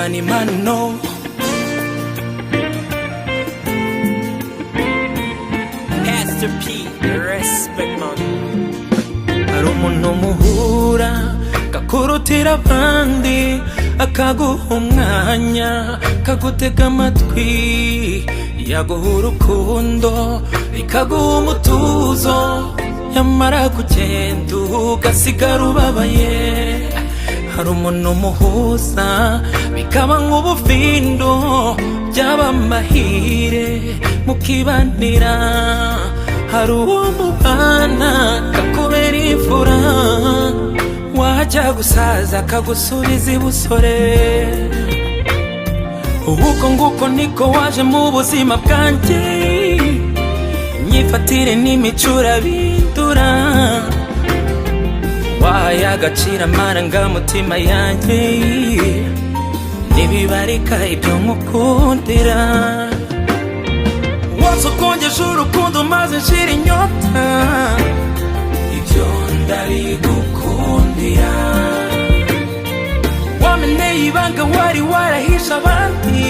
Mani Mano. Pastor P, respect man. Hari umuntu muhura kakurutira abandi, akaguha umwanya, kagutega amatwi, yaguha urukundo, ikaguha umutuzo, yamara kugenda ugasigara ubabaye. Hari umuntu muhuza bikaba nk'ubufindo, byaba amahire mukibanira. Hari uwo mubana kakubera imfura, wajya gusaza akagusubiza ibusore. Uko nguko niko waje mu buzima bwanjye, nyifatire n'imicura bindura, wahaye agaciro amarangamutima yanjye, nibibarika ibyo nkukundira. Wose ukongeje urukundo maze nshira inyota, ibyo ndabigukundira. Wameneye ibanga wari warahisha abandi,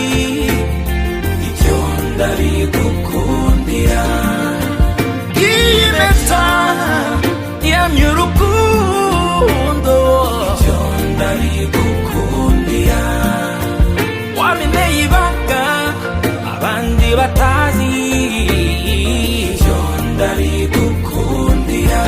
ibyo ndabigukundira. Iyi mpeta yamye urukundo, ibyo ndabigukundira. Wameneye ibanga abandi batazi, ibyo ndabigukundira.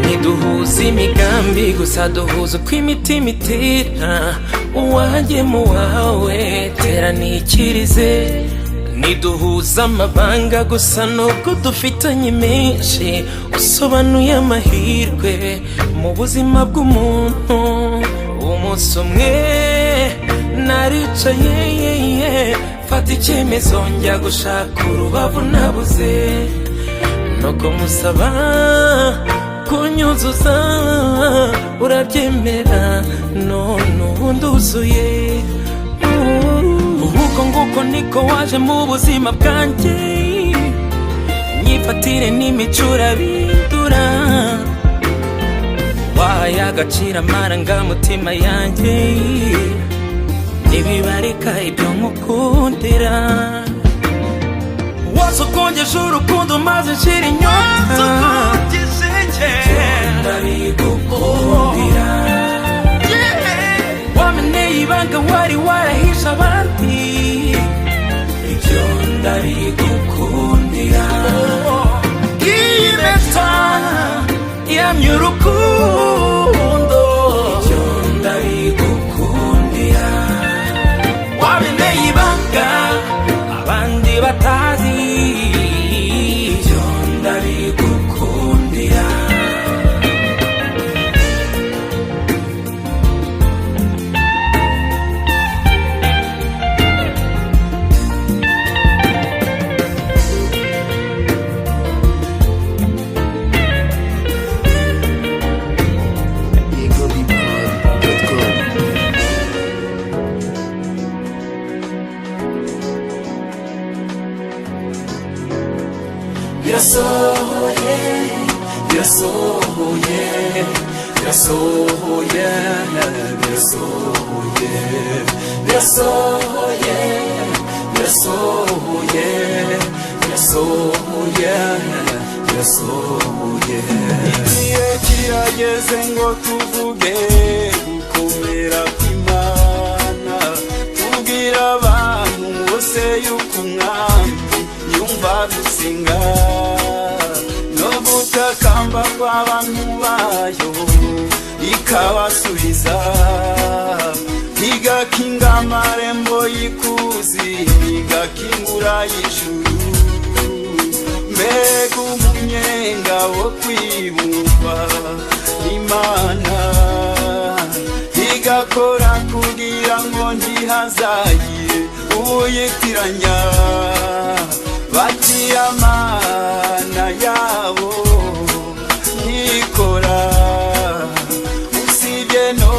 Ntiduhuza imigambi gusa duhuza uko imitima itera, uwanjye mu wawe tera nikirize. Ntiduhuza amabanga gusa nubwo dufitanye menshi, usobanuye amahirwe mu buzima bw'umuntu. Umunsi umwe naricaye fata icyemezo njya gushaka urubavu nabuze, nuko musaba kunyuzuza urabyemera, none ubu nduzuye. Uko nguko niko waje mu buzima bwanjye, nyifatire n'imicura bindura, wahaye agaciro amarangamutima yanjye, nibibarika ibyo nkukundira. Wose ukongeje urukundo maze nshira inyota, ndabigukundira. Wameneye ibanga wari warahisha abandi, ibyo ndabigukundira. Iyi mpeta yamye urukundo, ibyo ndabigukundira. Wameneye ibanga abandi batazi, ibyo ndabigukundira. Yasohoye, yasohoye, yasohoye, yasohoye, yasohoye, yasohoye, yasohoye, yasohoye. Igihe kirageze ngo tuvuge gukomera kw'Imana, tubwira abantu bose yuko umwami yumva gusenga no gutakamba kw'abantu bayo, ikabasubiza, igakinga amarembo y'ikuzimu, igakingura y'ijuru. Mbega umunyenga wo kwibumba Imana, igakora kugira ngo ntihazagire uyitiranya, bakiyamana yabo nikora, usibye no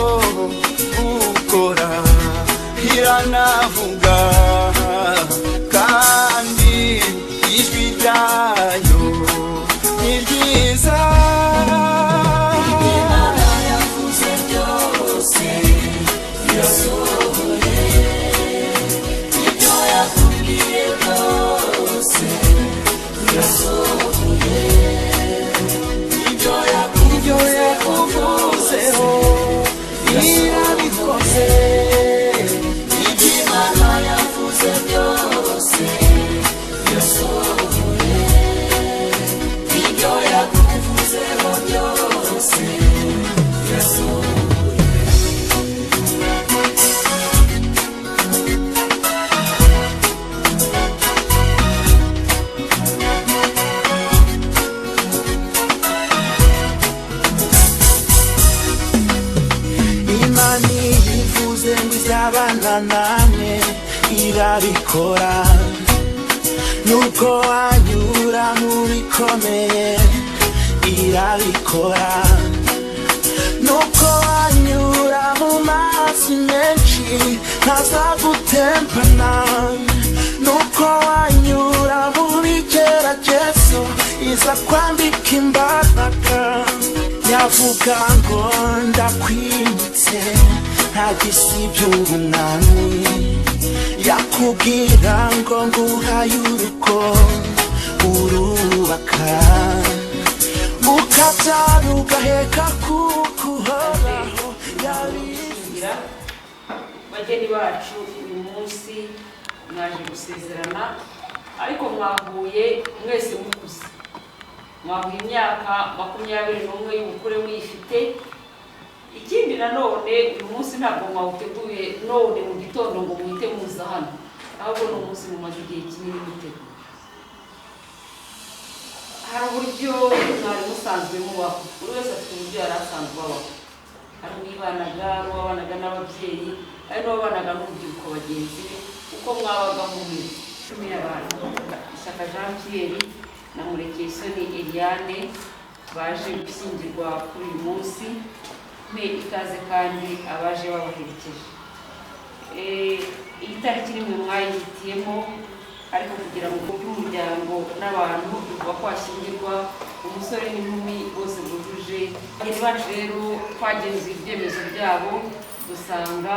irabikora nuko wanyura mu bikomeye irabikora nuko wanyura mu mazi menshi ntazagutembana nuko wanyura mu bigeragezo iza kwambika imbaraga yavuga ngo ndakwimitse ntagisibye ubunani yakubwira ngo nguhaye urugo urubaka ukabyara ugaheka kukuhoraho yabishyira bageni bacu uyu munsi mwaje gusezerana ariko mwahuye mwese mukuze mwahuye imyaka 21 y'ubukure mwifite ikindi nanone uyu munsi ntabwo mwawuteguye none mu gitondo ngo muhite muza hano ahubwo ni umunsi mumaze igihe kinini mutegura hari uburyo mwari musanzwe mubaho buri wese afite uburyo yari asanzwe abaho hari uwibanaga n'ababyeyi hari n'uwabanaga n'urubyiruko bagenzi be uko mwabaga mu mirimo cumi y'abantu Ishyaka Jean Pierre na Murekeyisoni Eliane baje gushyingirwa kuri uyu munsi mwe ikaze kandi abaje babaherekeje iyi tariki nimwe mwayihitiyemo ariko kugira ngo by'umuryango n'abantu bivuga ko hashyingirwa umusore n'inkumi bose bujuje bageni bacu rero twagenzuye ibyemezo byabo dusanga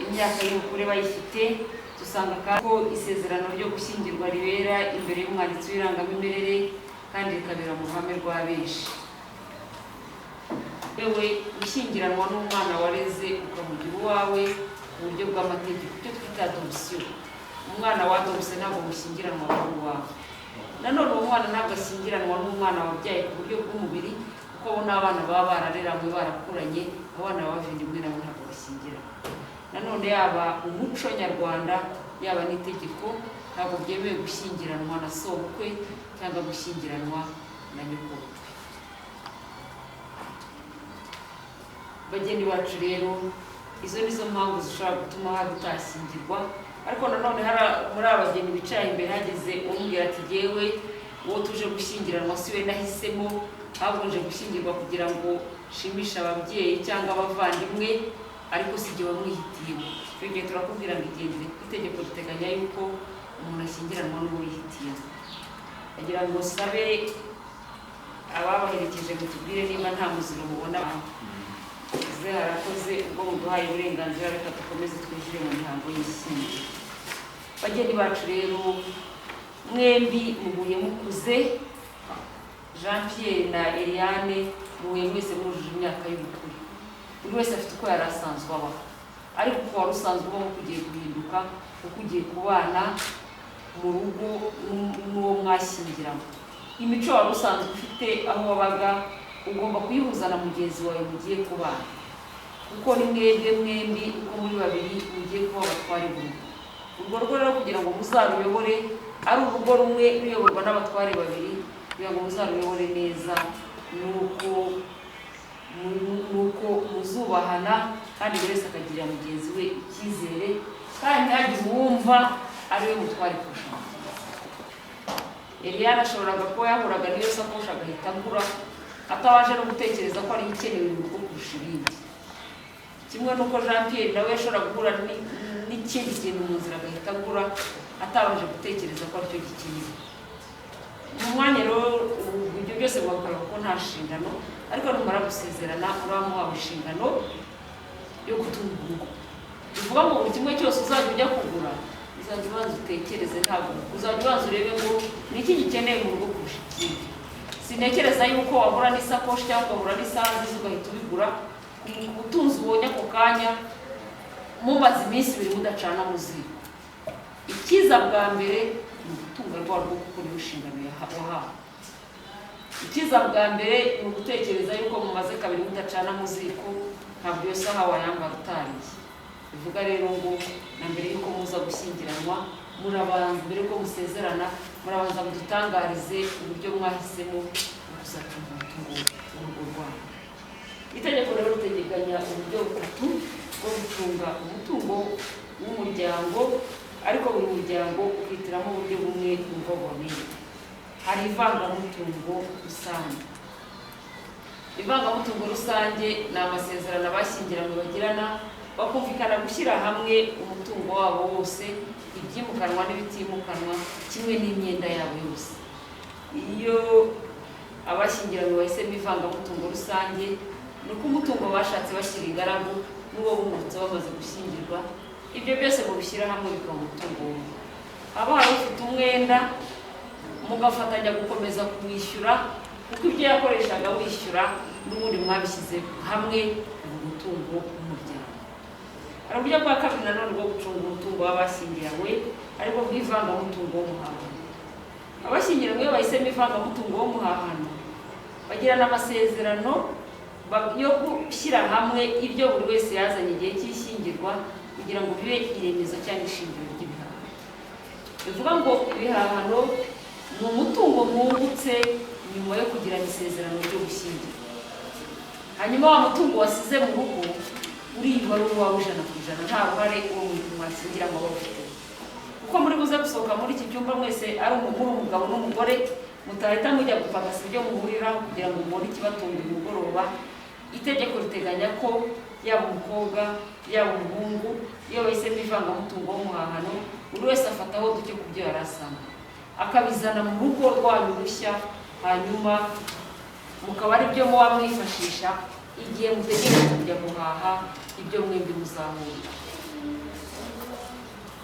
imyaka y'ubukure bayifite dusanga kandi ko isezerano ryo gushyingirwa ribera imbere y'umwanditsi w'irangamimerere kandi rikabera mu ruhame rwa benshi yewe gushyingiranwa n'umwana wareze ukamugira uwawe mu buryo bw'amategeko icyo twita adoption umwana wadopse ntabwo mushyingiranwa n'uwawe nanone uwo mwana ntabwo ashyingiranwa n'umwana wabyaye ku buryo bw'umubiri kuko bo n'abana baba barareranywe barakuranye abana b'abavindimwe nabo ntabwo bashyingiranwa nanone yaba umuco nyarwanda yaba n'itegeko ntabwo byemewe gushyingiranwa na sobukwe cyangwa gushyingiranwa na nyokobukwe bageni bacu rero izo nizo mpamvu zishobora gutuma hatashyingirwa ariko nanone muri abageni bicaye imbere hageze umbwira ati yewe uwo tuje gushyingiranwa si we nahisemo ahubwo nje gushyingirwa kugira ngo shimishe ababyeyi cyangwa abavandimwe ariko si igihe wamwihitiyemo icyo gihe turakubwira ngo igendere itegeko riteganya yuko umuntu ashyingiranwa n'uwo yihitiyemo agira ngo sabe ababaherekeje mutubwire niba nta muziro mubona harakoze ubwo muduhaye uburenganzira reka dukomeze twinjire mu mihango y'ishyingiro bageni bacu rero mwembi muhuye mukuze Jean Pierre na Eliane muhuye mwese mujuje imyaka y'ubukure buri wese afite uko yari asanzwe abaho ariko uko wari usanzwe ubaho kugiye guhinduka kuko ugiye kubana mu rugo n'uwo mwashyingiranywe imico wari usanzwe ufite aho wabaga ugomba kuyihuza na mugenzi wawe mugiye kubana kuko ni mwembi uko muri babiri mugiye kuba abatware bumwe urwo rugo rero kugira ngo muzaruyobore ari urugo rumwe ruyoborwa n'abatware babiri kugira ngo muzaruyobore neza nuko muzubahana kandi buri wese akagirira mugenzi we icyizere kandi ntihagire uwumva ari we mutware kurusha Eliane ashoboraga kuba yahuraga n'iyo sakoshi agahita agura atabasha no gutekereza ko ari ikenewe mu rugo kurusha ibindi kimwe nuko Jean Pierre nawe yashobora guhura n'ikindi kintu mu nzira agahita agura atabasha gutekereza ko aricyo gikenewe mu mwanya rero ibyo byose mwakora kuko nta nshingano ariko numara gusezerana uramuha inshingano yo gutunga urugo bivuga ngo buri kimwe cyose uzajya ujya kugura uzajya ubanza utekereze ntabwo uzajya ubanza urebe ngo ni iki gikeneye mu rugo kurusha ikindi sinekereza yuko wagura n'isakoshi cyangwa ukagura n'isaha nziza ugahita ubigura ubutunzi ubonye ako kanya mumaze iminsi ibiri mudacana mu ziko ikiza bwa mbere ni ugutunga rwa rwo gukora inshingano wahawe ikiza bwa mbere ni ugutekereza yuko mumaze kabiri mudacana mu ziko ntabwo iyo saha wayambara utariye bivuga rero ngo na mbere yuko muza gushyingiranwa murabanza mbere ko musezerana murabanza mudutangarize uburyo mwahisemo kuzacunga umutungo w'urugo rwanyu itegeko rero ritegekanya uburyo butatu bwo gucunga umutungo w'umuryango, ariko buri muryango ukitiramo uburyo bumwe wumva buboneye. Hari ivangamutungo rusange. Ivangamutungo rusange ni amasezerano abashyingiranywe bagirana bakumvikana gushyira hamwe umutungo wabo wose, ibyimukanwa n'ibitimukanwa, kimwe n'imyenda yabo yose. Iyo abashyingiranywe bahisemo ivangamutungo rusange, ni uko umutungo bashatse bashyira ingaragu n'uwo bungutse bamaze gushyingirwa, ibyo byose mubishyira hamwe bikaba umutungo umwe. Haba hari ufite umwenda, mugafatanya gukomeza kumwishyura, kuko ibyo yakoreshaga wishyura n'ubundi mwabishyize hamwe mu mutungo w'umuryango. Hari uburyo bwa kabiri nanone bwo gucunga umutungo w'abashyingiranywe, aribwo bw'ivangamutungo w'umuhahano. Abashyingiranywe iyo bahisemo ivangamutungo w'umuhahano, bagirana amasezerano yo gushyira hamwe ibyo buri wese yazanye igihe cy'ishyingirwa, kugira ngo bibe iremezo cyangwa ishingiro ry'ibihahano. Bivuga ngo ibihahano ni umutungo mwungutse nyuma yo kugirana isezerano ryo gushyingirwa. Hanyuma wa mutungo wasize mu rugo uriba ari uwawe 100%, nta ruhare uwo muntu mwashyingira ngo bawufite. Kuko muri buze gusohoka muri iki cyumba mwese ari umugabo n'umugore, mutahita mujya gupagasa ibyo muhuriraho kugira ngo mubone ikibatunga umugoroba. Itegeko riteganya ko yaba umukobwa yaba umuhungu, iyo bahisemo ivangamutungo w'umuhahano, buri wese afataho duke ku byo yari asanga, akabizana mu rugo rwanyu rushya, hanyuma mukaba ari byo muba mwifashisha igihe mutegereje kujya guhaha ibyo mwembi muzahurira.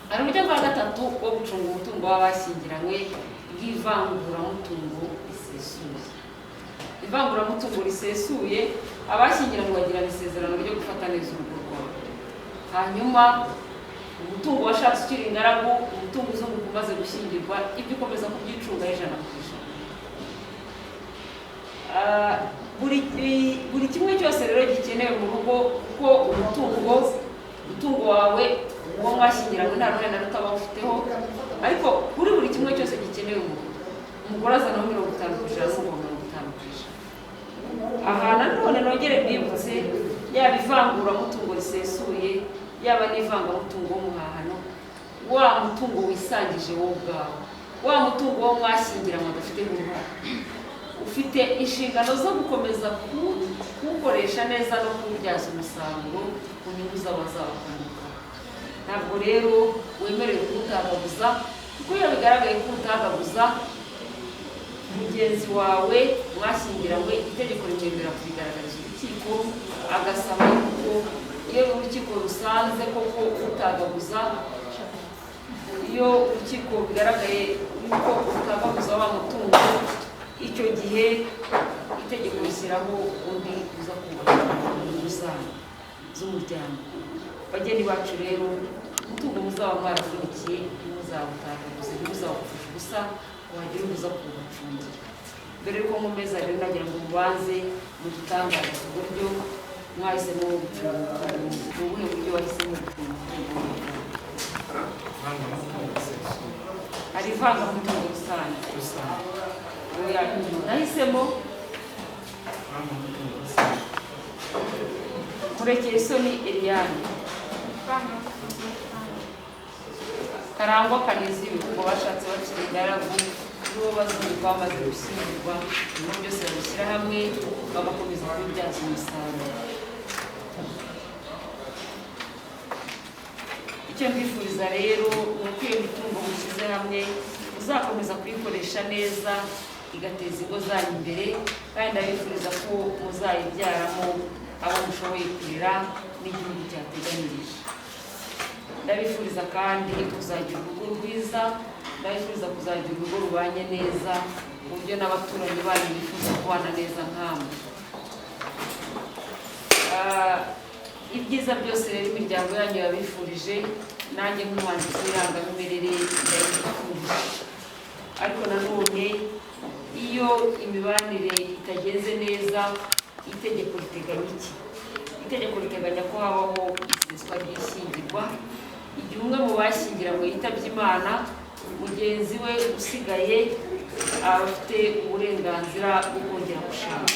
Hari uburyo bwa gatatu bwo gucunga umutungo w'abashyingiranywe bw'ivanguramutungo risesuye. Ivanguramutungo risesuye, abashyingiranywe bagirana isezerano ryo gufata neza urugo rwabo. Hanyuma umutungo washatse ukiri ingaragu, umutungo uzunguka umaze gushyingirwa, ibyo ukomeza kubyicunga 100%. Buri kimwe cyose rero gikenewe mu rugo, kuko umutungo wawe uwo mwashyingiranywe nta ruhare na ruto aba ufiteho, ariko kuri buri kimwe cyose gikenewe mu rugo, umugore azanaho 50% n'umugabo 50%. Aha nanone nongere mbibutse, yaba ivanguramutungo risesuye, yaba n'ivangamutungo w'umuhahano, wa mutungo wisangije wowe ubwawe, wa mutungo wo mwashyingiranywe adafite uruhare, ufite inshingano zo gukomeza kuwukoresha neza no kuwubyaza umusaruro ku nyungu z'abazabakomoka. Ntabwo rero wemerewe kuwutagaguza, kuko iyo bigaragaye ko utagaguza mugenzi wawe mwashyingiranywe, itegeko rimwemerera kubigaragariza urukiko, agasaba yuko iyo urukiko rusanze koko utagaguza, iyo urukiko bigaragaye yuko utagaguza wa mutungo, icyo gihe itegeko rishyiraho undi uza kubaka inyungu rusange z'umuryango. Bageni bacu rero, umutungo muzaba mwaravunikiye ntimuzawutagaguze, ntimuzawupfusha ubusa wagira uza kuwucungira. Mbere yuko nkomeza rero nagira ngo mubanze mudutangarize uburyo mwahisemo gucunga umutungo. Ni ubuhe buryo wahisemo gucunga umutungo? Hari ivangamutungo rusange. Nahisemo Murekeyisoni Eliane, Karangwa Kaneziwe, kuko bashatse bakiri ingaragu n'uwo bazunguka bamaze gushyingirwa, ibintu byose babishyira hamwe bagakomeza kubibyaza umusaruro. Icyo mbifuriza rero ni uko iyo mitungo mushyize hamwe muzakomeza kuyikoresha neza, igateza ingo zanyu imbere, kandi ndabifuriza ko muzayibyaramo abo mushoboye kurera n'igihugu cyateganyirije. Ndabifuriza kandi kuzagira urugo rwiza, ndabifuriza kuzagira urugo rubanye neza, mu buryo n'abaturanyi banyu bifuza kubana neza nkamwe. Ibyiza byose rero imiryango yanyu yabifurije, nanjye nk'umwanditsi w'irangamimerere ndabifurije. Ariko nanone iyo imibanire itagenze neza, itegeko riteganya iki? Itegeko riteganya ko habaho iseswa ry'ishyingirwa. Igihe umwe mu bashyingiranywe yitabye Imana, mugenzi we usigaye afite uburenganzira bwo kongera gushaka.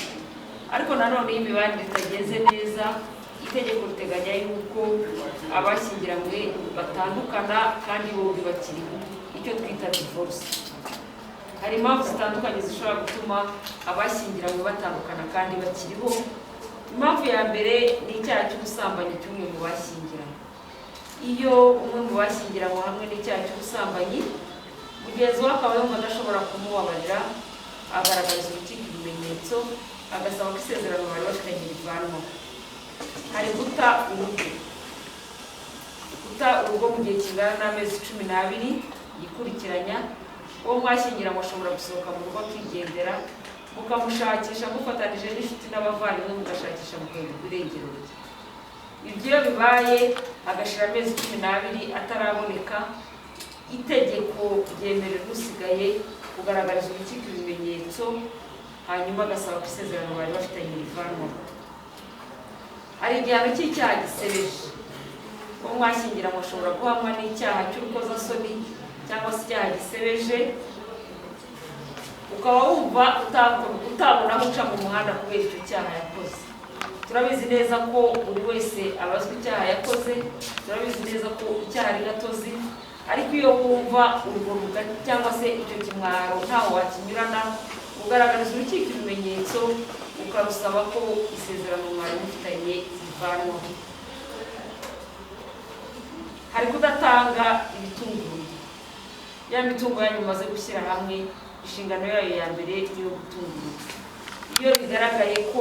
Ariko nanone iyo imibanire itagenze neza, itegeko riteganya yuko abashyingiranywe batandukana kandi bombi bakiriho, icyo twita divorce. Hari impamvu zitandukanye zishobora gutuma abashyingiranywe batandukana kandi bakiriho. Impamvu ya mbere ni icyaha cy'ubusambanyi cy'umwe mu bashyingiranywe. Iyo umwe mu bashyingiranywe hamwe n'icyaha cy'ubusambanyi, mugenzi we akaba yumva adashobora kumubabarira, agaragariza urukiko ibimenyetso, agasaba ko isezerano bari bafitanye rivanwaho. Hari guta urugo mu gihe kingana n'amezi 12 yikurikiranya. Uwo mwashyingiranywe ashobora gusohoka mu rugo akigendera, mukamushakisha mufatanije n'inshuti n'abavandimwe, mugashakisha mukayoberwa irengero rye. Ibyo iyo bibaye agashira amezi 12 ataraboneka, itegeko ryemerera usigaye kugaragariza urukiko ibimenyetso, hanyuma agasaba ko isezerano bari bafitanye rivanwaho. Hari igihano cy'icyaha gisebeje. Uwo mwashyingiranywe ashobora guhamwa n'icyaha cy'urukozasoni cyangwa se icyaha gisebeje, ukaba wumva utabona aho uca mu muhanda kubera icyo cyaha yakoze. Turabizi neza ko buri wese abazwa icyaha yakoze, turabizi neza ko icyaha ari gatozi, ariko iyo wumva urwo rugari cyangwa se icyo kimwaro ntaho wakinyurana, ugaragariza urukiko ibimenyetso, ukarusaba ko isezerano mwari mufitanye rivanwaho. Hari kudatanga ibitunguru. Ya mitungo yanyu mumaze gushyira hamwe, inshingano yayo ya mbere yo gutungura. Iyo bigaragaye ko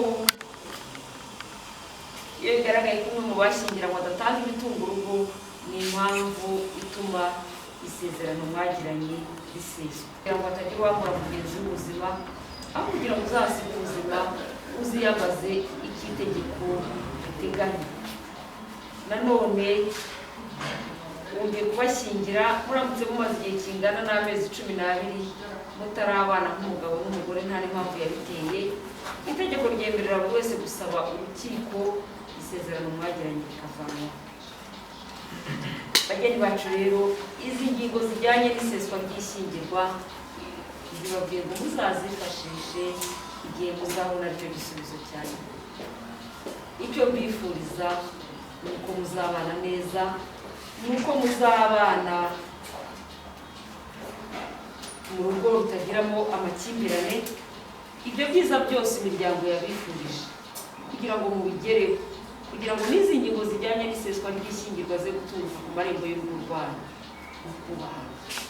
umwe mu bashyingiranywe adatanga imitungo urugo, ni impamvu ituma isezerano mwagiranye riseswa, kugira ngo hatagira uwambura mugenzi w'ubuzima, aho kugira ngo uzasiga ubuzima uziyambaze icy'itegeko riteganya. Nanone wongeye kubashyingira muramutse mumaze igihe kingana n'amezi 12 mutarabana nk'umugabo n'umugore, nta n'impamvu yabiteye. Itegeko ryemerera buri wese gusaba urukiko isezerano mwagiranye rikavanwaho. Bageni bacu rero, izi ngingo zijyanye n'iseswa ry'ishyingirwa zibabwiye ngo muzazifashishe igihe muzabona aricyo gisubizo cyayo. Icyo mbifuriza ni uko muzabana neza, ni uko muzabana mu rugo rutagiramo amakimbirane. Ibyo byiza byose imiryango yabifurije kugira ngo mubigereho, kugira ngo n'izi ngingo zijyanye n'iseswa ry'ishyingirwa ze guturuka ku marembo y'urugo rwanyu, no kubaha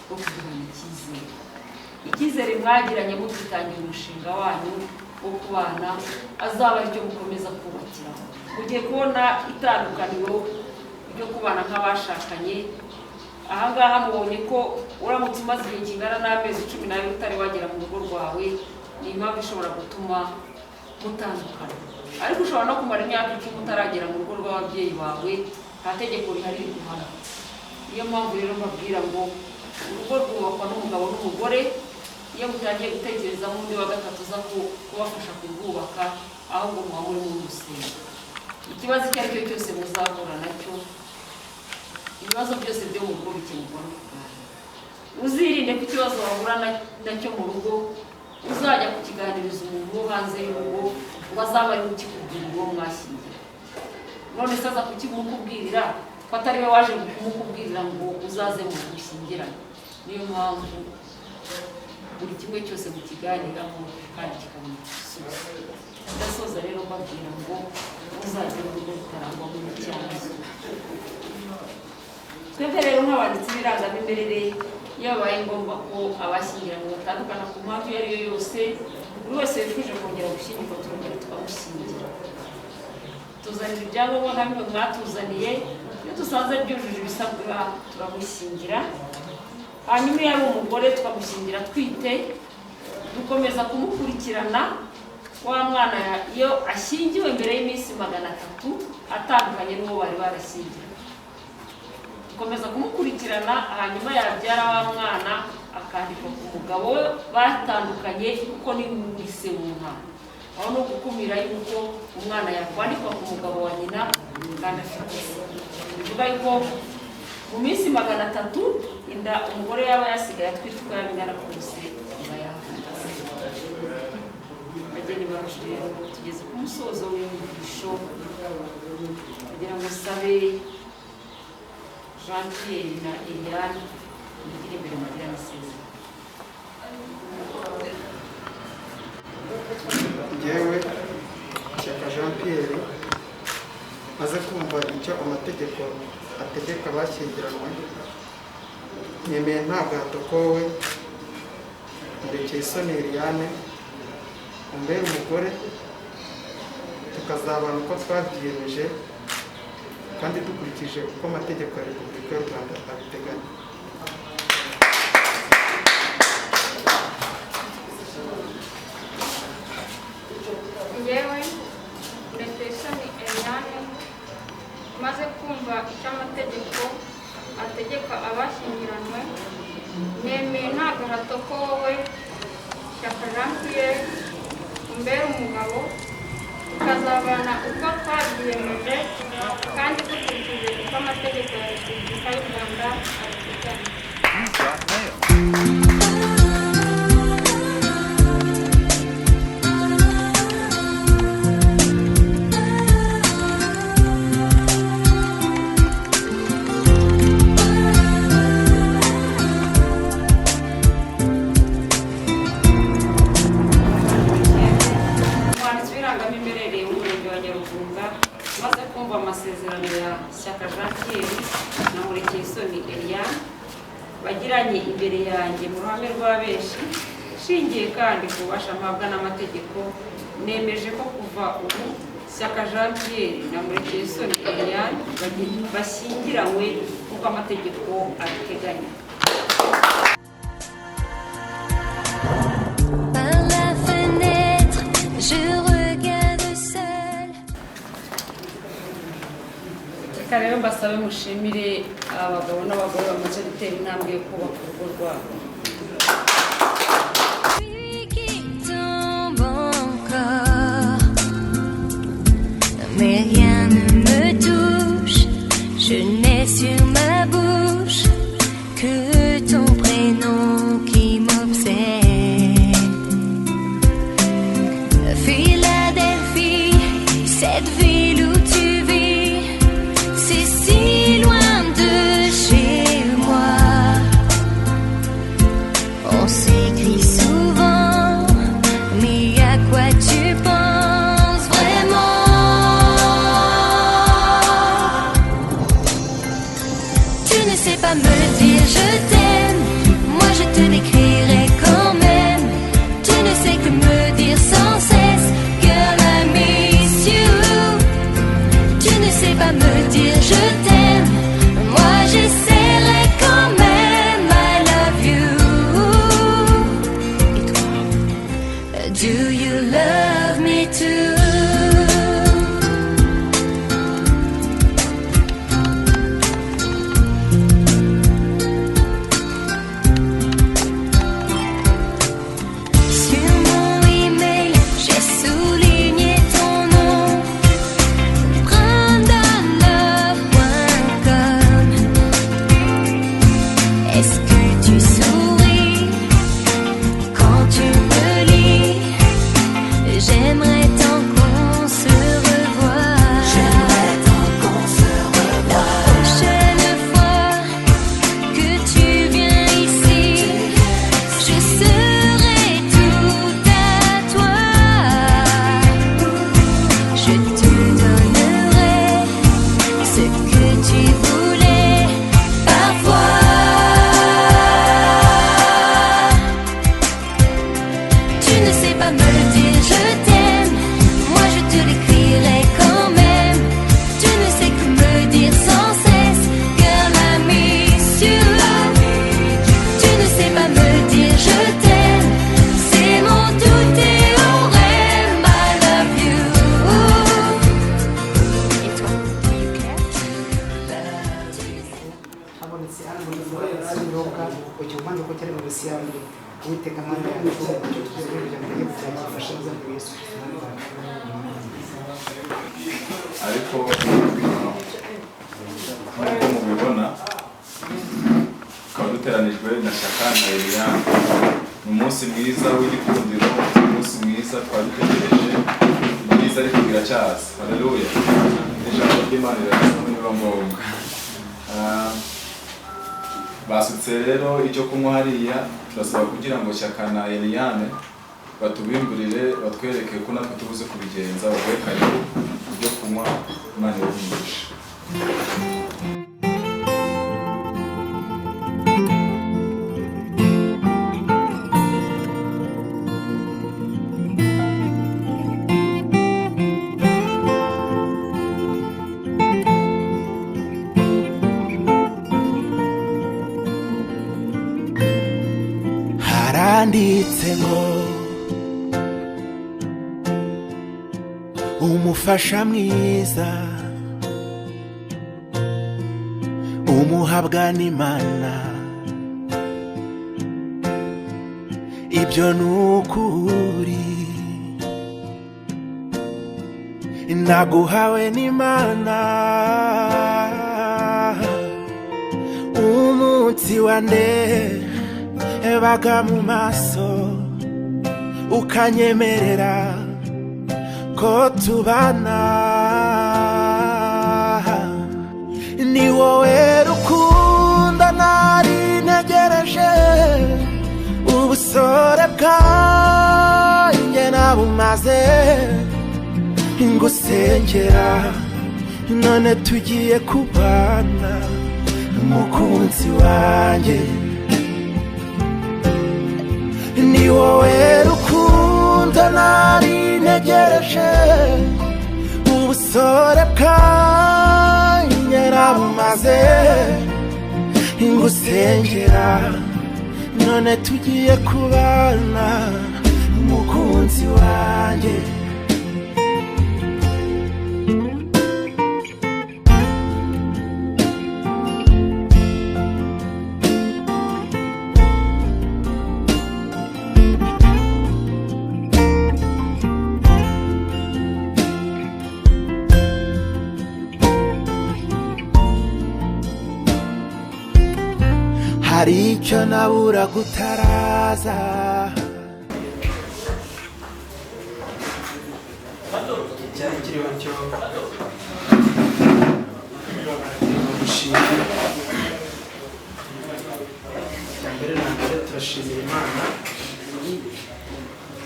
no kugirana icyizere. Icyizere mwagiranye mugitangira umushinga wanyu wo kubana, azaba aricyo mukomeza kubakiraho. Mugiye kubona itandukaniro ryo kubana nk'abashakanye. Ahangaha mubonye ko uramutse umaze igihe kingana n'amezi 12 utari wagera mu rugo rwawe, ni impamvu ishobora gutuma mutandukana. Ariko ushobora no kumara imyaka 10 utaragera mu rugo rw'ababyeyi bawe, nta tegeko rihari riguhana. Niyo mpamvu rero mbabwira ngo urugo rwubakwa n'umugabo n'umugore. Iyo mutangiye gutekereza mu undi wa gatatu uza kubafasha kurwubaka, ahubwo muba muri mu gusenga. Ikibazo icyo ari cyo cyose muzahura nacyo, ibibazo byose byo mu rugo bikemurwa no kuganira. Uzirinde ko ikibazo wahura nacyo mu rugo uzajya kukiganiriza umuntu wo hanze y'urugo ngo azaba ari ukikubwira uwo mwashyingira. None se aza kukimukubwirira ko atari we waje kumukubwirira ngo uzaze mu gushyingirana. Niyo mpamvu buri kimwe cyose mukiganiraho kandi kikabona igisubizo. Ndasoza rero mbabwira ngo muzagire urugo rutarangwamo n'icyaha. Twebwe rero nk'abanditsi b'irangamimerere, iyo bibaye ngombwa ko abashyingiranywe batandukana ku mpamvu iyo ari yo yose, buri wese wifuje kongera gushyingirwa turongera tukamushyingira. Tuzanira ibyangombwa nka bimwe mwatuzaniye, iyo dusanze byujuje ibisabwa turamushyingira. Hanyuma iyo ari umugore tukamushyingira twite, dukomeza kumukurikirana. Wa mwana iyo ashyingiwe mbere y'iminsi 300 atandukanye n'uwo bari barashyingira, dukomeza kumukurikirana. Hanyuma yabyara wa mwana akandikwa ku mugabo we batandukanye, kuko ni mwise mu ntara. Aho no gukumira yuko umwana yakwandikwa ku mugabo wa nyina kandi afite se. Bivuga yuko mu minsi 300 inda umugore yaba yasigaye atwite uko yabingana kose iba yahagaze. bageni bacu rero tugeze ku musozo w'inyigisho kugira ngo sabe Jean Pierre na Eliane mugire imbere mugira amasezerano. Njyewe Shyaka Jean Pierre maze kumva icyo amategeko ategeka abashyingiranywe, nemeye nta gahato kowe Murekeyisoni Eliane umbere umugore, tukazabana uko twabyiyemeje kandi dukurikije uko amategeko ya Repubulika y'u Rwanda abiteganya. Njyewe Murekeyisoni Eliane maze kumva icyo amategeko ategeka abashyingiranywe, nemeye nta gahato ko wowe Shyaka Jean Pierre umbere umugabo, tukazabana uko twabyiyemeje kandi dukurikije uko amategeko ya Repubulika y'u Rwanda abiteganya. maze kumva amasezerano ya Shyaka Jean Pierre na Murekeyisoni Eliane bagiranye imbere yanjye mu ruhame rwa benshi, shingiye kandi ku bubasha mpabwa n'amategeko, nemeje ko kuva ubu Shyaka Jean Pierre na Murekeyisoni Eliane bashyingiranywe nk'uko amategeko abiteganya. Rero mbasabe mushimire abagabo n'abagore bamaze gutera intambwe yo kubaka urugo rwabo. Mais rien ne me touche, je n'ai sur ma bouche que ton prénom qui m'obsède. Philadelphie, cette ville où tu vis, c'est si loin de chez moi. On s'écrit souvent, mais à quoi tu penses vraiment? Tu ne sais pas me dire je t'aime, moi je te l'écrirai quand même. Tu ne sais que me dire sans cesse, girl I miss you. Tu ne sais pas me dire je t'aime, moi j'essaierai quand même, I love you. Et toi, do you love me too? Sur mon email, j'ai souligné ton nom, brandonlove.com. Est-ce que tu souris quand tu me lis? J'aimerais tant qu'on se revoie. La prochaine fois que tu viens ici, je serai tout à toi. Je te donnerai ce que tu voulais parfois. Tu ne sais pas me dire je t'aime, moi je te l'écrirai quand même. Tu ne sais que me dire sans cesse, girl I miss you. Tu ne sais pas me dire je t'aime, c'est mon tout et on rêve, I love you. Et toi, do you care? habonetse hano mu Ziroka ujya umanje ko cyari mu Busiyani Uwiteka Mana yacu icyo tuzurira mu gihe cyafasha nza muri Yesu. ariko nk'uko mubibona tukaba duteranijwe na Shaka na Eliane. Ni umunsi mwiza w'igikundiro, umunsi mwiza twadutegereje, mwiza ariko biracyaza. Haleluya. Ijambo ry'Imana rirasoma niba ngombwa. Basutse rero icyo kunywa hariya, turasaba kugira ngo Shaka na Eliane batubimburire, batwereke ko natwe tubuze kubigenza, bavuye ibyo kunywa. Imana ibahe. Haranditse ngo umufasha mwiza umuhabwa n'Imana, ibyo nukuri naguhawe n'Imana. Umunsi wandebaga mu maso ukanyemerera ko tubana, ni wowe rukundo nari ntegereje. Ubusore bwanjye nabumaze ngusengera, none tugiye kubana mukunzi wanjye. Ni wowe rukundo nari ntegereje, ubusore bwanjye nabumaze ngusengera, none tugiye kubana mukunzi wanjye. Hari icyo nabura gutaraza, icyari kiriho cyo gushima. Mbere na mbere turashimira Imana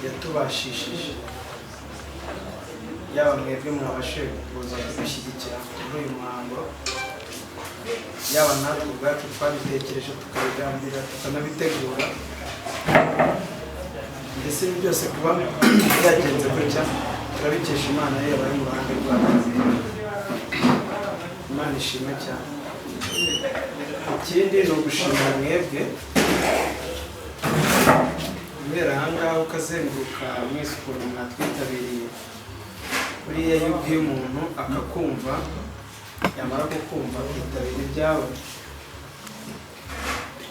yatubashishije, yaba mwebwe mwabashe kuza kudushyigikira muri uyu muhango, yaba natwe ubwacu twabitekereje tukabigambira tukanabitegura, mbese ibi byose kuba byagenze gutya turabikesha Imana yabaye mu ruhande rwacu. Imana ishimwe cyane. Ikindi ni ugushimira mwebwe guhera ahangaha ukazenguruka mwese ukuntu mwatwitabiriye. Buriya iyo ubwiye umuntu akakumva, yamara kukumva akitabira ibyawe,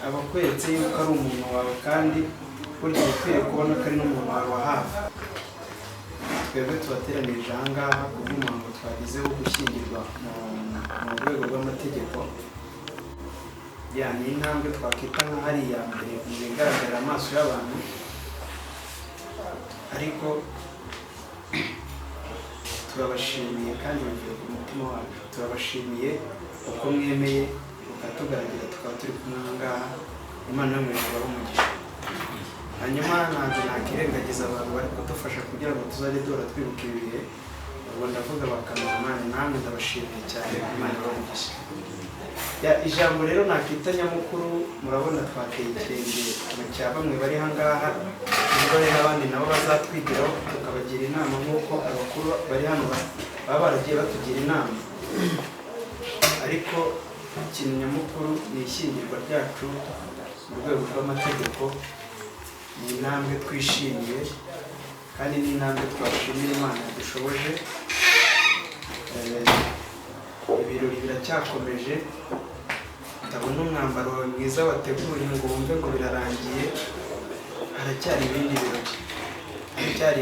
aba akweretse yuko ari umuntu wawe, kandi burya ukwiye kubona ko ari n'umuntu wawe wa hafi. Twebwe tubateranirije ahangaha kubw'umuhango twagizeho gushyingirwa mu rwego rw'amategeko. Ni intambwe twakwita nka hariya mbere mu bigaragarira amaso y'abantu, ariko turabashimiye kandi bivuye ku mutima wacu. Turabashimiye uko mwemeye ukatugaragara tukaba turi kumwe ahangaha. Imana yo mu ijuru ibahe umugisha. Hanyuma ntabwo nakirengagiza abantu bari kudufasha kugira ngo tuzajye duhora twibuka ibi bihe. Ubwo ndavuga bakameramani, namwe ndabashimiye cyane. Imana ibahe umugisha. Ijambo rero nakita nyamukuru, murabona twateye ikirenge mu cya bamwe bari ahangaha, nubwo rero abandi nabo bazatwigiraho tukabagira inama nk'uko abakuru bari hano baba baragiye batugira inama. Ariko ikintu nyamukuru ni ishyingirwa ryacu mu rwego rw'amategeko. Ni intambwe twishimiye kandi ni intambwe twashimira Imana dushoboje. Ibirori biracyakomeje, ndabona umwambaro wawe mwiza wateguye ngo wumve ngo birarangiye. Haracyari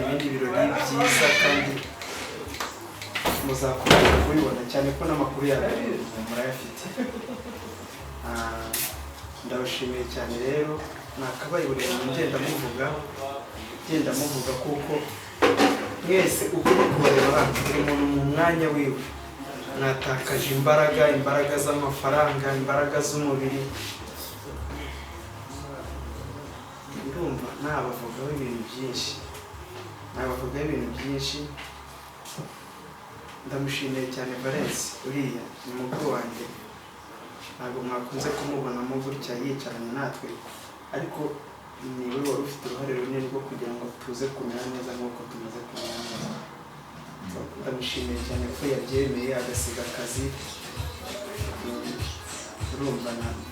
ibindi birori byiza, kandi muzakomeza kubibona cyane ko n'amakuru yawe murayafite. ndabashimiye cyane rero nakabaye buri muntu ngenda muvuga kuko mwese uko mukorera buri muntu mu mwanya wiwe mwatakaje imbaraga z'amafaranga, imbaraga z'umubiri. Ndumva nabavugaho ibintu byinshi, ndamushimiye cyane Valence, uriya ni mukuru wanjye, ntabwo mwakunze kumubonamo gutya yicaranye natwe, ariko niwe wari ufite uruhare runini rwo kugira ngo tuze kumera neza nk'uko tumaze kumera neza. Ndamushimiye cyane ko yabyemeye agasiga akazi. Urumva nawe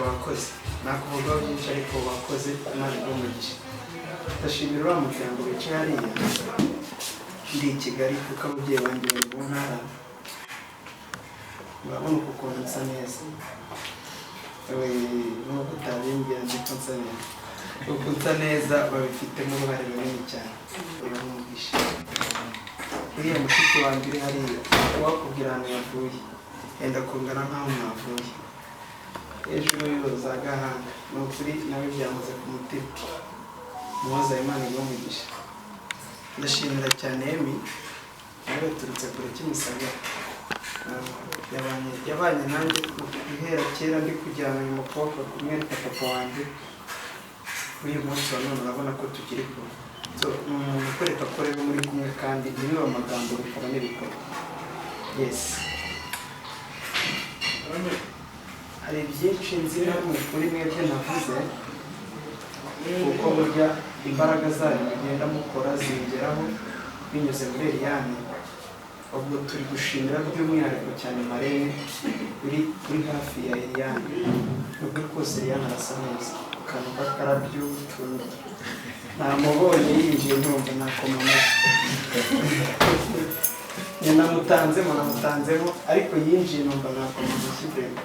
wakoze, nakuvugaho byinshi ariko wakoze, Imana igumugisha. Ndashimira uriya muryango wicaye hariya, ndi i Kigali kuko ababyeyi banjye bari mu ntara, urabona ukuntu nsa neza, nubwo utabimbwira ndiko nsa neza, uko nsa neza babifitemo uruhare runini cyane. Uramwumvisha uriya mushiki wanjye uri hariya, uwakubwira ahantu yavuye yenda kungana nk'aho mwavuye, hejuru y'uza Gahanga, ni ukuri nawe byamuze ku mutima. Muhoza Imana igumugisha. Ndashimira cyane Emi, nawe yaturutse kure Kimisagara, yabanye nanjye guhera kera ndi kujyana uyu mukobwa kumwereka papa wanjye. Uyu munsi wa none urabona ko tukiri kumwe, ni umuntu ukwereka ko rero muri kumwe kandi ntibibe amagambo bikaba n'ibikorwa. Yes, hari byinshi nzi namwe kuri mwebwe navuze, kuko burya imbaraga zanyu mugenda mukora zingeraho binyuze muri Eliane. Ubwo turi gushimira by'umwihariko cyane Marene uri hafi ya Eliane, nubwo rwose Eliane arasa neza, akantu k'akarabyo utuntu namubonye yinjiye ntumva nakomamo. namutanzemo ariko yinjiye numva nakomamo kibego,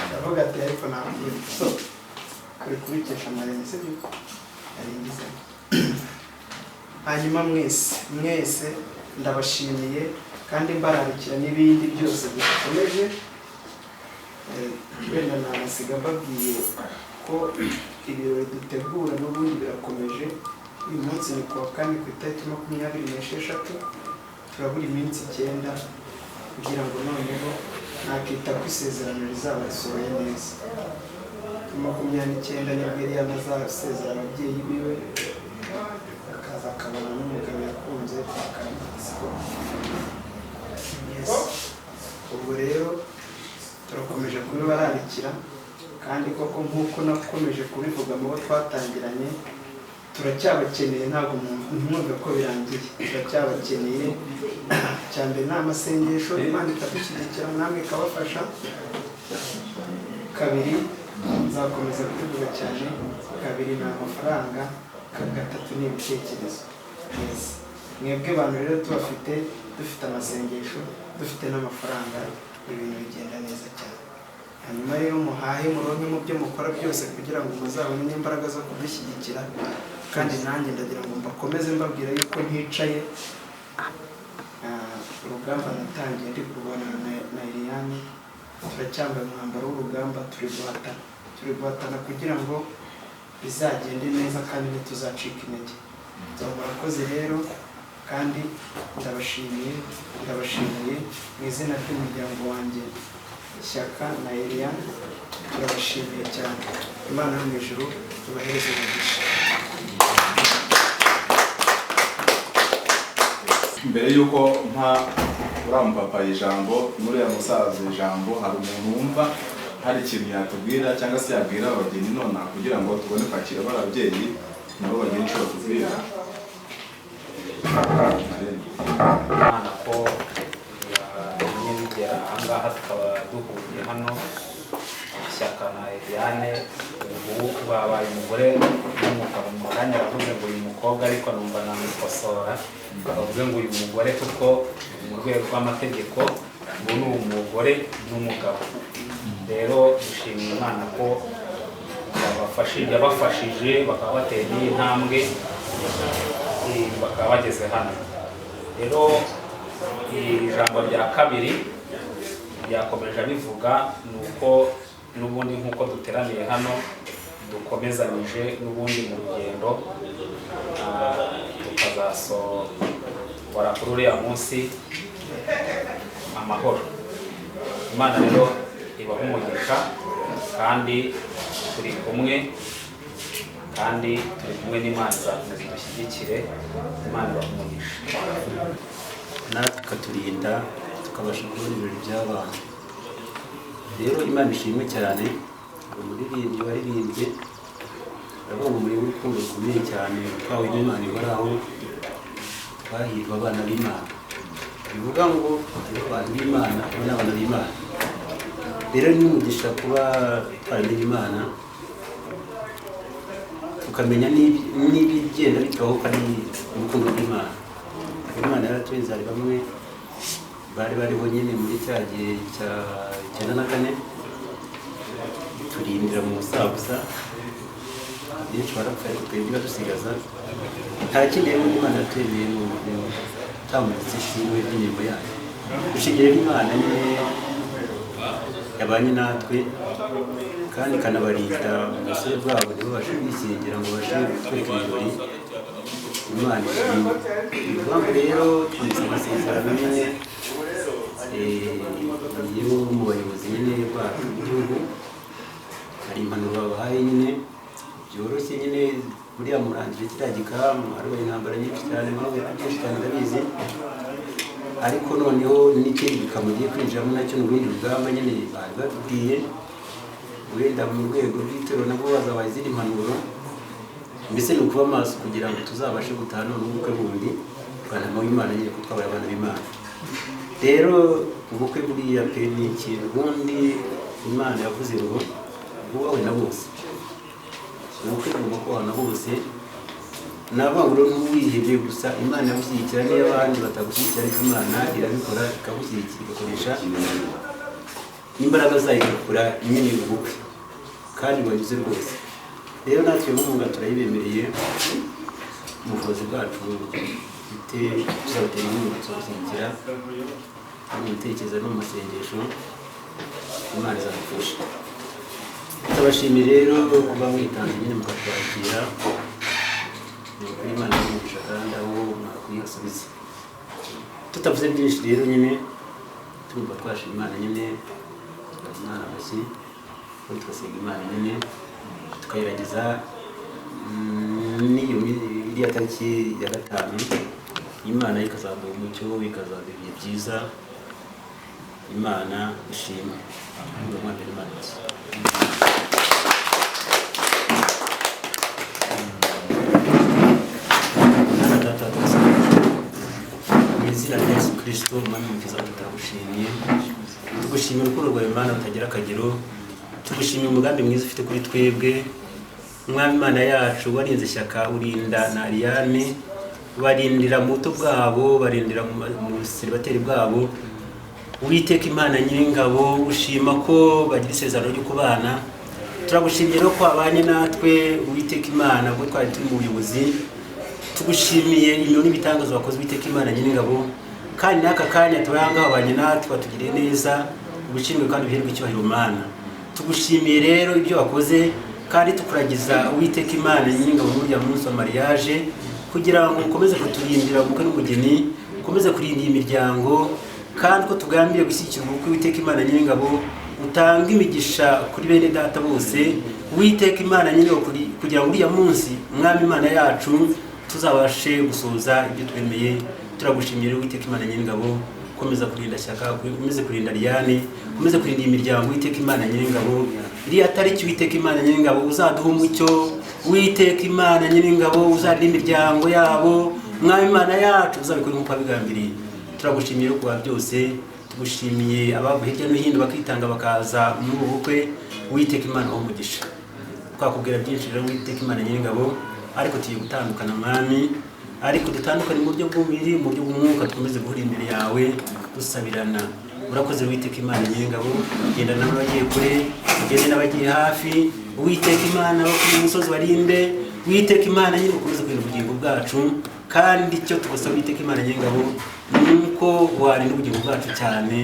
ndavuga ati ariko nakubwira so kuri kubikesha Marene sibyo aringize. Hanyuma mwese ndabashimiye kandi mbararikira n'ibindi byose bikomeje. Wenda nabasiga mbabwiye ko ibirori dutegura n'ubundi birakomeje. Uyu munsi ni kuwa kane ku itariki 26, turabura iminsi 9 kugira ngo noneho nakita ku isezerano rizaba risohoye neza. 29 nibwo Eliane azasezera ababyeyi biwe, akaza akabona n'umugabo yakunze akamusiko. Yes, ubwo rero turakomeje kubibararikira, kandi koko nk'uko nakomeje kubivuga mu bo twatangiranye, turacyabakeneye, ntabwo ntimwumve ko birangiye, turacyabakeneye cyane. Ni amasengesho, Imana ikadushyigikira namwe ikabafasha. Kabiri, nzakomeza kubivuga cyane, kabiri ni amafaranga, gatatu ni ibitekerezo. Yes, mwebwe abantu rero dufite amasengesho, dufite n'amafaranga, ibintu bigenda neza cyane. Hanyuma rero muhahe muronke mu byo mukora byose kugira ngo muzabone imbaraga zo kudushyigikira. Kandi nanjye ndagira ngo mbakomeze mbabwira yuko nticaye. Urugamba natangiye ndi kurwana na Eliane, turacyambaye umwambaro w'urugamba, turi guhatana kugira ngo bizagende neza kandi ntituzacika intege. Murakoze rero, kandi ndabashimiye mu izina ry'umuryango wanjye Shyaka na Eliane, turabashimiye cyane. Imana yo mu ijuru tubahereze umugisha. Mbere yuko mpa urampapa ijambo n'uriya musaza ijambo, hari umuntu wumva hari ikintu yatubwira cyangwa se yabwira abageni none kugira ngo tubone kwakira ababyeyi nabo bagire icyo batubwira. Imana ko bigera ahangaha tukaba duhuye hano, Shyaka na Eliane ubu babaye umugore n'umugabo. Mu kanya yavuze ngo uyu mukobwa, ariko numva namukosora bavuze ngo uyu mugore, kuko mu rwego rw'amategeko ngo ni umugore n'umugabo. Rero dushimiye Imana ko yabafashije bakaba bateye intambwe, bakaba bageze hano. Rero ijambo rya kabiri ryakomeje abivuga, ni uko n'ubundi nk'uko duteraniye hano dukomezanyije n'ubundi mu rugendo tukazasohora kuri uriya munsi amahoro. Imana rero ibaha umugisha kandi turi kumwe, kandi turi kumwe n'Imana izakomeza idushyigikire. Imana ibaha umugisha. natwe ikaturinda tukabasha kubona ibirori by'abana. Rero Imana ishimwe cyane. Umuririmbyi waririmbye aravuga ngo muri urukundo rukomeye cyane twawe n'Imana ihoraho, twahirwa abana b'Imana. Bivuga ngo hariho abantu b'Imana n'abana b'Imana. Rero ni umugisha kuba twaramenye Imana, tukamenya n'ibigenda bitwaho kandi urukundo rw'Imana. Imana yaraturinze, hari bamwe bari bariho nyine muri cya gihe cya 94 turindira mu busabusa, benshi barapfaye twebwe badusigaza. Nta kindi rero Imana yatwereye mu tamutse ishimwe ry'imirimo yayo. Dushimira Imana nyine yabanye natwe kandi ikanabarinda mu busore bwabo ntibabashe kwisengera ngo babashe gutwereka ibirori. Imana ishimwe. Bivuga ngo rero twanditse amasezerano nyine yo mu bayobozi nyine bacu b'igihugu, hari impanuro babahaye nyine byoroshye nyine. Buriya murangije kiriya gikamu hariho intambara nyinshi cyane, byinshi cyane ndabizi, ariko noneho n'ikindi gikamu ugiye kwinjiramo nacyo ni urundi rugamba nyine bari babibwiye. Wenda mu rwego rw'itero nabwo bazabaye izindi mpanuro, mbese ni ukuba amaso kugira ngo tuzabashe gutaha none ubukwe bundi twanamo Imana nyine ko twabaye abana b'Imana. Rero ubukwe buriya pe ni ikintu ubundi Imana yavuze ngo bubahwe na bose. Ubukwe bugomba kubahwa na bose. Navuga ngo ntuwihebye gusa, Imana yagushyigikira niyo abandi batagushyigikira, ariko Imana irabikora ikagushyigikira, igakoresha n'imbaraga zayo igakora nyine ubukwe kandi banyuze rwose. Rero natwe nk'umwuga turayibemereye mu buvuzi bwacu bite tuzabutera inkunga tuzabushyigikira mu bitekerezo no mu masengesho. Imana izadufasha. Turabashimiye rero kuba mwitanze nyine mukatwakira. Ni ukuri Imana y'umugisha kandi aho mwakuyasubiza. Tutavuze byinshi rero nyine turumva twashima Imana nyine Imana amashyi, tugasenga Imana nyine tukayiragiza n'iyo iriya tariki ya 5 Imana ikazaduha umucyo, ikazaduha ibihe byiza. Imana ishimwe. Imana mu izina rya Yesu Kristo, Umwami mwiza turagushimiye. Tugushimira urukundo rwawe Imana rutagira akagero. Tugushimiye umugambi mwiza ufite kuri twebwe. Umwami Imana yacu warinze ishyaka, urinda na Ariane, barindira mu buto bwabo, barindira mu selibateri bwabo. Uwiteka Imana nyir'ingabo, ushima ko bagira isezerano ryo kubana. Turagushimiye rero ko abanye natwe Uwiteka Imana, ko twari turi mu buyobozi. Tugushimiye ibintu n'ibitangazo bakoze Uwiteka Imana nyir'ingabo, kandi n'aka kanya turanga abanye natwe batugiriye neza. Ugushimwe kandi uherwe icyubahiro Mana. Tugushimiye rero ibyo wakoze kandi tukuragiza Uwiteka Imana nyir'ingabo muri ya munsi wa mariage, kugira ngo ukomeze kuturindira umukwe n'umugeni, ukomeze kurinda imiryango, kandi ko tugambiriye gushyigikira ubukwe Uwiteka Imana nyir'ingabo, utanga imigisha kuri bene data bose Uwiteka Imana nyir'ingabo, kugira ngo uriya munsi Umwami Imana yacu tuzabashe gusoza ibyo twemeye. Turagushimira Uwiteka Imana nyir'ingabo, komeza kurinda Shyaka, komeze kurinda Ariane, komeze kurinda imiryango Uwiteka Imana nyir'ingabo. Iriya tariki Uwiteka Imana nyir'ingabo uzaduha umucyo, Uwiteka Imana nyir'ingabo uzarinda imiryango yabo. Umwami Imana yacu uzabikora nk'uko wabigambiriye. Turagushimiye kuba byose. Tugushimiye abavuye hirya no hino bakitanga bakaza muri ubu bukwe. Uwiteka Imana umugisha. Twakubwira byinshi rero Uwiteka Imana nyir'ingabo, ariko tugiye gutandukana Mwami, ariko dutandukanye mu buryo bw'umubiri, mu buryo bw'umwuka, dukomeze guhura imbere yawe dusabirana. Urakoze Uwiteka Imana nyir'ingabo, genda n'abagiye kure, ugende n'abagiye hafi. Uwiteka Imana bakuri umusozi barinde. Uwiteka Imana nyine ukomeze kurinda ubugingo bwacu, kandi icyo tugusaba Uwiteka Imana nyir'ingabo nuko warinda ubugingo bwacu cyane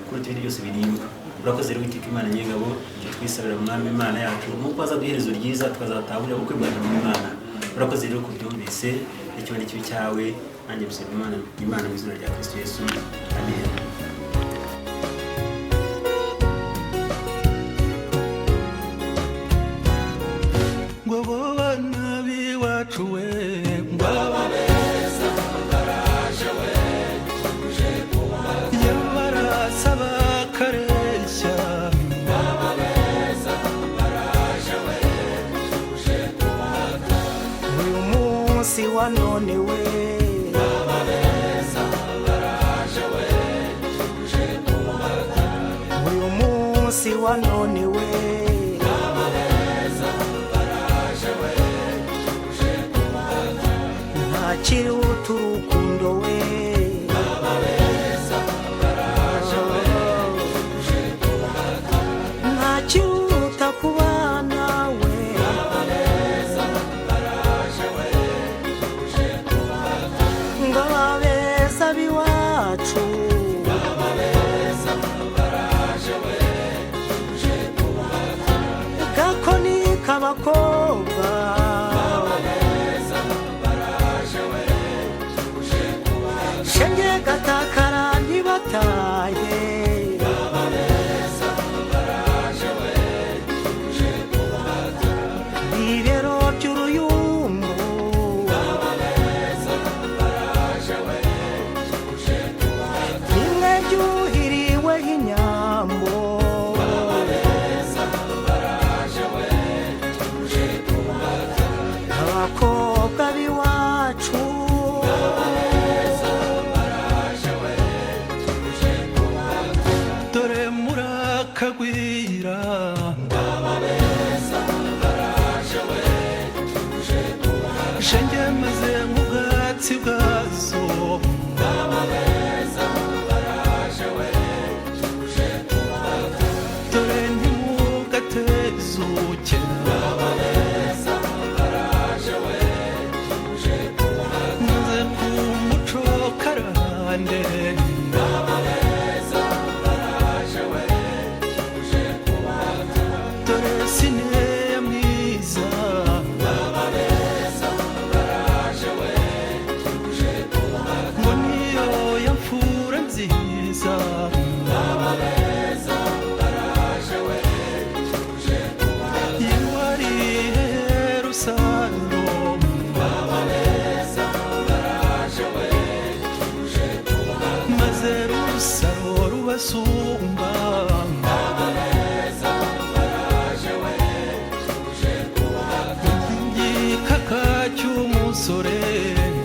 kuruta ibindi byose birindwa. urakoze rero Uwiteka Imana nyengabo ibyo twisabira mu mwami Imana yacu nuko aza duherezo ryiza tukazatahurira ubukwe bwa Imana. Urakoze rero kubyumvise icyo ni kibi cyawe nanjye bisaba Imana mu izina rya Kristo Yesu amen. Ngo bana biwacu we ngaba beza baraje we tuje kubaka yabarasaba kareshya ngaba beza baraje we tuje kubaka uyu munsi wa none we ngaba beza baraje we tuje kubaka uyu munsi wa none we Chiri uturukundo we baba beza baraje we uje kubaka ntakiruta kubana we baba beza baraje we uje kubaka ngo babeza biwacu baba beza baraje we uje kubaka gakoni k'abakobwa shenge gatakara ntibataye baba beza baraje we uje kubaka ibero by'uruyumbu baba beza baraje we uje kubaka nimwe byuhiriwe inyambo baba beza baraje we uje kubaka abakobwa biwacu kagwira baba beza baraje we tuje kubaka shenge maze nk'ubwatsi bwazo baba beza baraje we tuje kubaka dore ntimugatezuke baba beza baraje we tuje kubaka maze ku muco karande baba beza baraje we Sinea mwiza baba beza baraje we tuje kubaka ngo niyo yamfura nziza baba beza baraje we tuje kubaka yewari Yerusalemu baba beza baraje we tuje kubaka maze Rusaro rubasumba baba beza cy'umusore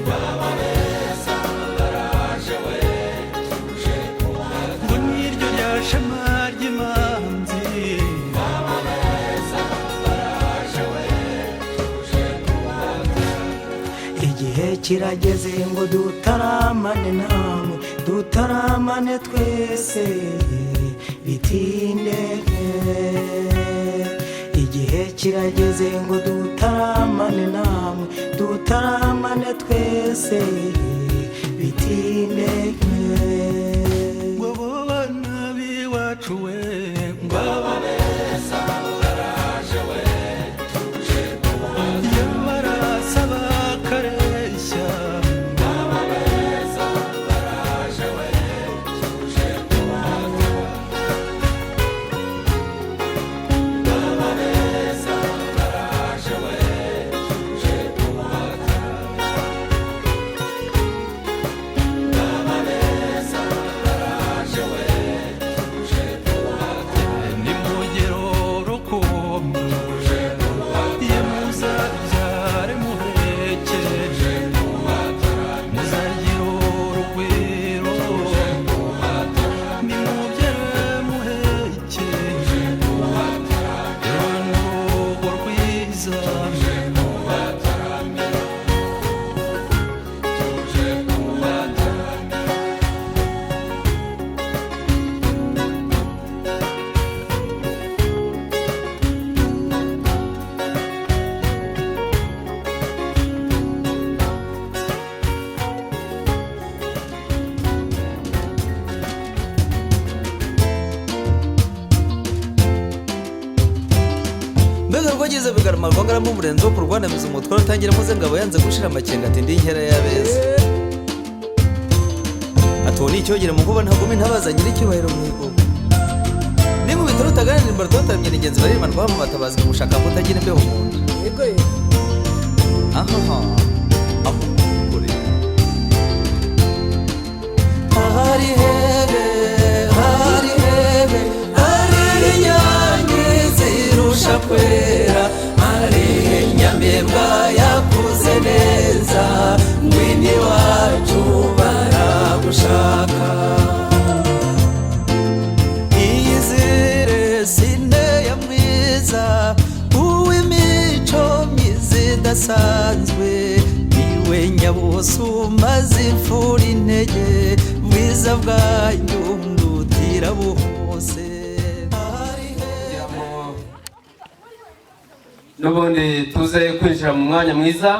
baba beza baraje we tuje kubaka ngo niryo rya shema ry'imanzi baba beza baraje we tuje kubaka igihe kirageze ngo dutaramane namwe dutaramane twese bitinde igihe kirageze ngo dutaramane namwe dutaramane twese bitindeke ngo bana biwacu we ngaba beza baraje we tuje kubaka yabarasaba kareshya ngaba beza baraje we tuje kubaka ngaba beza baraje we tuje kubaka ngaba beza baraje we tuje kubaka bigarama rwagaramo umurenzi wo kurwanamiza umutwaro utangira muze ngabo yanze gushira amakenga ati ndi inkera y'abeza atoni icyogere mu nkuba ntagome ntabaza nyiri icyubahiro mu igugu n'inkubito rutaganira imbarwa tutaramye n'ingenzi baririmba mu batabazi mu gushaka ko utagira imbeho mu nda yego ahaha hari hebe hari hebe hari inyange zirusha kwera hari nyamibwa yakuze neza ngwini wacu baragushaka iyizire sinteye mwiza uw'imico myiza idasanzwe iwe nyabusumba zipfura intege bwiza bwanyu ndutira buhose n'ubundi tuze kwinjira mu mwanya mwiza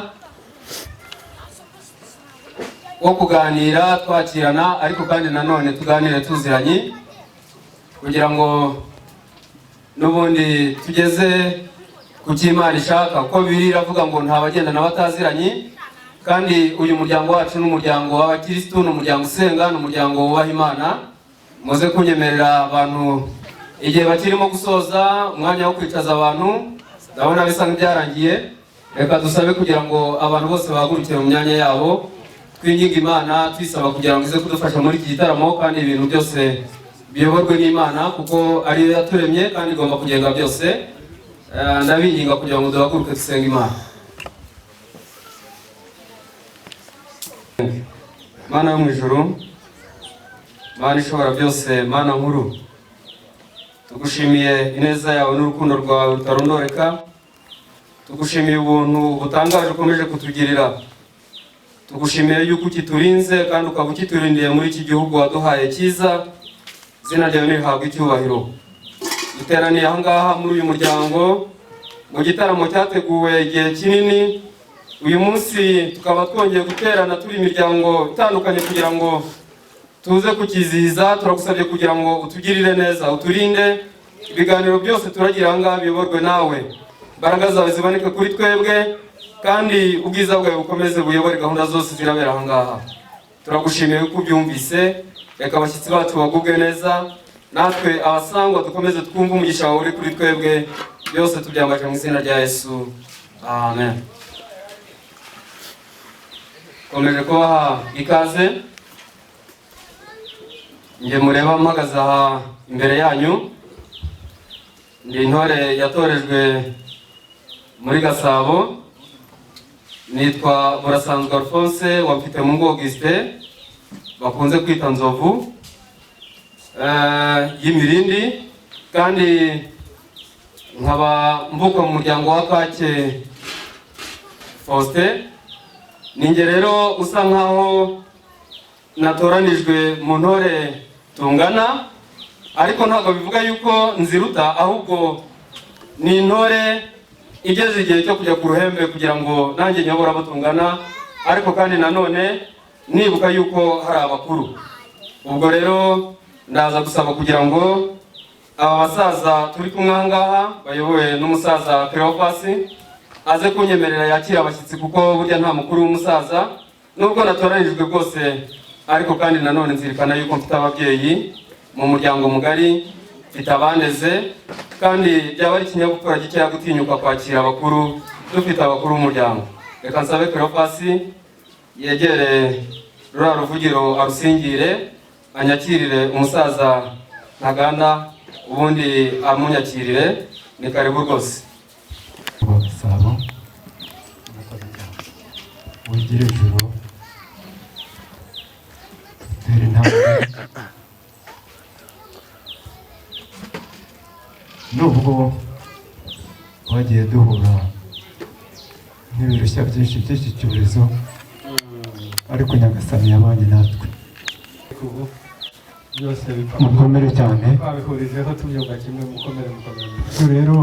wo kuganira twakirana ariko kandi nanone tuganire tuziranye kugira ngo n'ubundi tugeze ku cy'Imana ishaka ko biravuga ngo nta bagendana bataziranye kandi uyu muryango wacu n'umuryango w'abakirisitu n'umuryango usenga n'umuryango wubaha Imana muze kunyemerera abantu igihe bakirimo gusoza umwanya wo kwicaza abantu ndabona bisa nk'ibyarangiye reka dusabe kugira ngo abantu bose bahagurukire mu myanya yabo twinginga Imana twisaba kugira ngo ize kudufasha muri iki gitaramo kandi ibintu byose biyoborwe n'Imana kuko ariyo yaturemye kandi igomba kugenga byose ndabinginga kugira ngo duhaguruke dusenga Imana. Mana yo mu ijuru, Mana ishobora byose, Mana nkuru, tugushimiye ineza yawe n'urukundo rwawe rutarondoreka, tugushimiye ubuntu butangaje ukomeje kutugirira, tugushimiye yuko ukiturinze kandi ukaba ukiturindiye muri iki gihugu waduhaye cyiza, izina ryawe nirihabwe icyubahiro. Duteraniye aha ngaha muri uyu muryango mu gitaramo cyateguwe igihe kinini, uyu munsi tukaba twongeye guterana turi imiryango itandukanye kugira ngo tuze kukizihiza. Turagusabye kugira ngo utugirire neza, uturinde ibiganiro byose turagira aha ngaha biyoborwe nawe, imbaraga zawe ziboneke kuri twebwe kandi ubwiza bwawe bukomeze buyobore gahunda zose zirabera aha ngaha. Turagushimiye ko ubyumvise, reka abashyitsi bacu bagubwe neza, natwe abasangwa dukomeze twumve umugisha wawe uri kuri twebwe, byose tubyambaje mu izina rya Yesu, amen. Komeje kubaha ikaze, nge mureba mpagaze aha imbere yanyu, ndi intore yatorejwe muri Gasabo, nitwa Murasanzwe Alphonse wa Mfitemungu Augustin bakunze kwita Nzovu y'Imirindi, kandi nkaba mvuka mu muryango wa Kake Faustin. Ninge rero usa nkaho natoranijwe mu ntore tungana, ariko ntabwo bivuga yuko nziruta, ahubwo ni intore igeze igihe cyo kujya ku ruhembe kugira ngo nanjye nyobora abo tungana, ariko kandi nanone nibuka yuko hari abakuru. Ubwo rero ndaza gusaba kugira ngo aba basaza turi kumwe aha ngaha bayobowe n'umusaza Cleopas aze kunyemerera yakira abashyitsi, kuko burya nta mukuru w'umusaza, nubwo natoranijwe rwose, ariko kandi nanone nzirikana yuko mfite ababyeyi mu muryango mugari, mfite abandeze, kandi byaba ari ikinyabupfura gikeya gutinyuka kwakira abakuru, dufite abakuru b'umuryango. Reka nsabe Cleopas yegere ruriya ruvugiro arusingire, anyakirire umusaza Ntaganda, ubundi amunyakirire. Ni karibu rwose. Gasabo wigire ijuru tere intambwe, nubwo twagiye duhura n'ibirushya byinshi by'iki cyorezo, ariko Nyagasani yabanye natwe. byose mukomere cyane, twabihurijeho tubyumva kimwe, mukomere. rero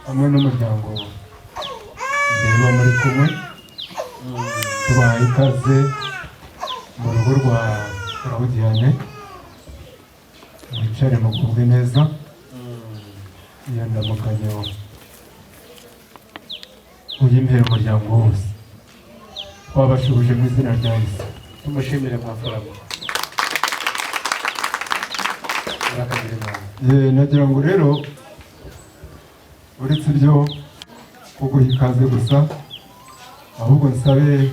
hamwe n'umuryango rero muri kumwe, tubahaye ikaze mu rugo rwa Claudiane, mwicare mugubwe neza. Iyo ndamukanyo uyimpera umuryango wose twabashubuje mu izina rya Yesu. Tumushimire mwafaramo. Nagira ngo rero uretse ibyo kuguha ikaze gusa, ahubwo nsabe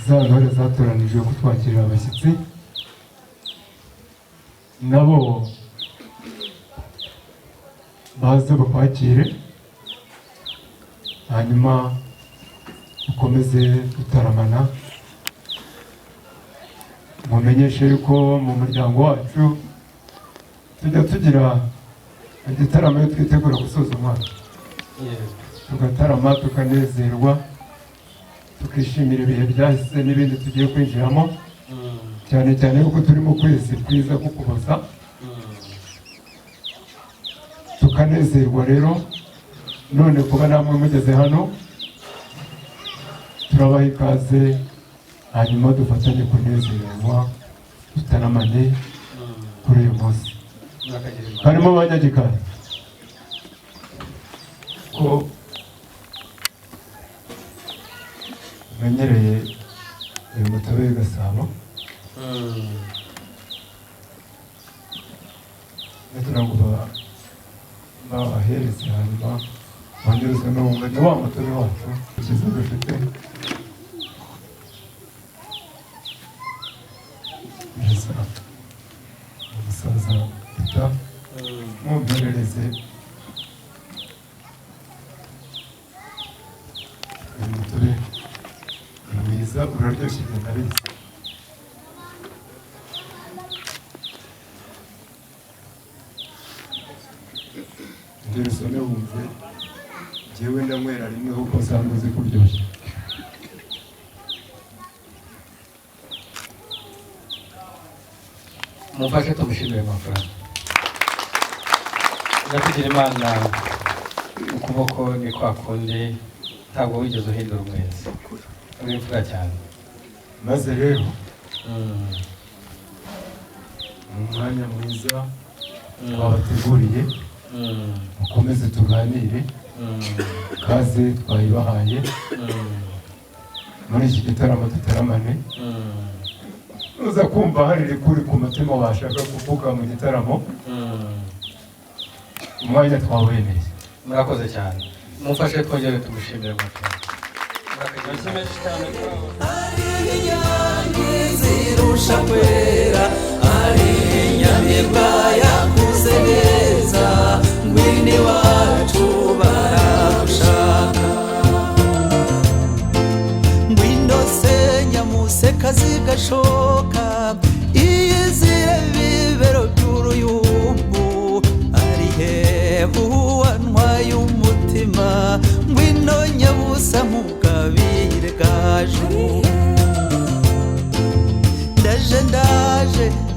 za ntore zatoranijwe kutwakirira abashyitsi nabo baze bakwakire, hanyuma ukomeze gutaramana. Mumenyeshe yuko mu muryango wacu tujya tugira igitaramo iyo twitegura gusoza umwaka, tugatarama tukanezerwa tukishimira ibihe byahise n'ibindi tugiye kwinjiramo, cyane cyane yuko turi mu kwezi kwiza k'Ukuboza, tukanezerwa. Rero none kuba namwe mugeze hano turabaha ikaze, hanyuma dufatanye kunezerwa dutaramane kuri uyu munsi. Harimo abanyagikari ko menyereye uyu mutobe w'Igasabo, kugira ngo babahereze hanyuma bongerezwe n'ubungane wa mutobe wacu ukiza dufite. Umusaza Peter mumperereze uyu mutobe mwiza, uraryoshye ndabizi. Ngeri usome wumve, njyewe ndanywera rimwe kuko nsanga uzi kuryoshye. Mufashe tumushimire amafaranga. Nyakwigira Imana, ukuboko ni kwa kundi ntabwo wigeze uhindura umwezi, uri imfura cyane. Maze rero umwanya mwiza babateguriye, mukomeze tuganire, kaze twayibahaye muri iki gitaramo dutaramane. Uza kumva hari rikuri ku mutima washaka kuvuga mu gitaramo, umwanya twawemeye. Murakoze cyane, mufashe twongere tumushimire amafaranga. Zirusha kwera ari inyamibwa yakuze neza, ngwini wacu baragushaka. Ngwino se nyamuseka zigashoka, iyizire bibero by'uruyumbu, ari hehu wantwaye umutima. Ngwino nyabusa nk'ubwabire gaju,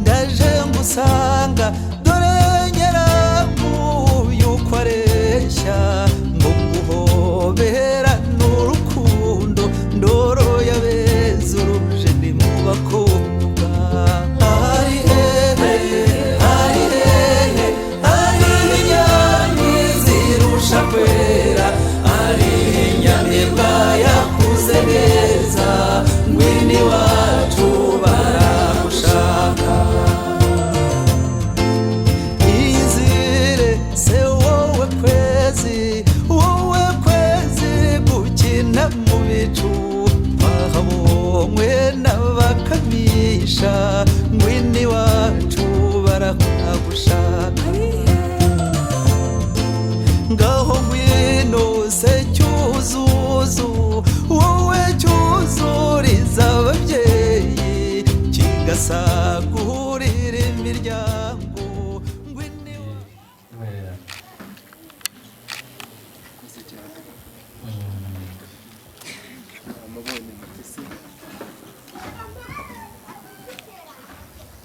ndaje ngusanga, dore nyiramuye uko areshya, ngo nguhobera n'urukundo, ndoro yabeze uruje ndi mu bakobwa. Ari hehe, ari hehe, ari inyoni zirusha kwera, ari inyamibwa yakuze neza, ngwini wacu baragushaka. Izire se wowe kwezi gukina mu bicu, twahabonywe n'abakamisha, ngwini wacu baragushaka. Ngaho ngwino se cyuzuzo, wowe cyuzuriza ababyeyi, kigasagurira imiryango.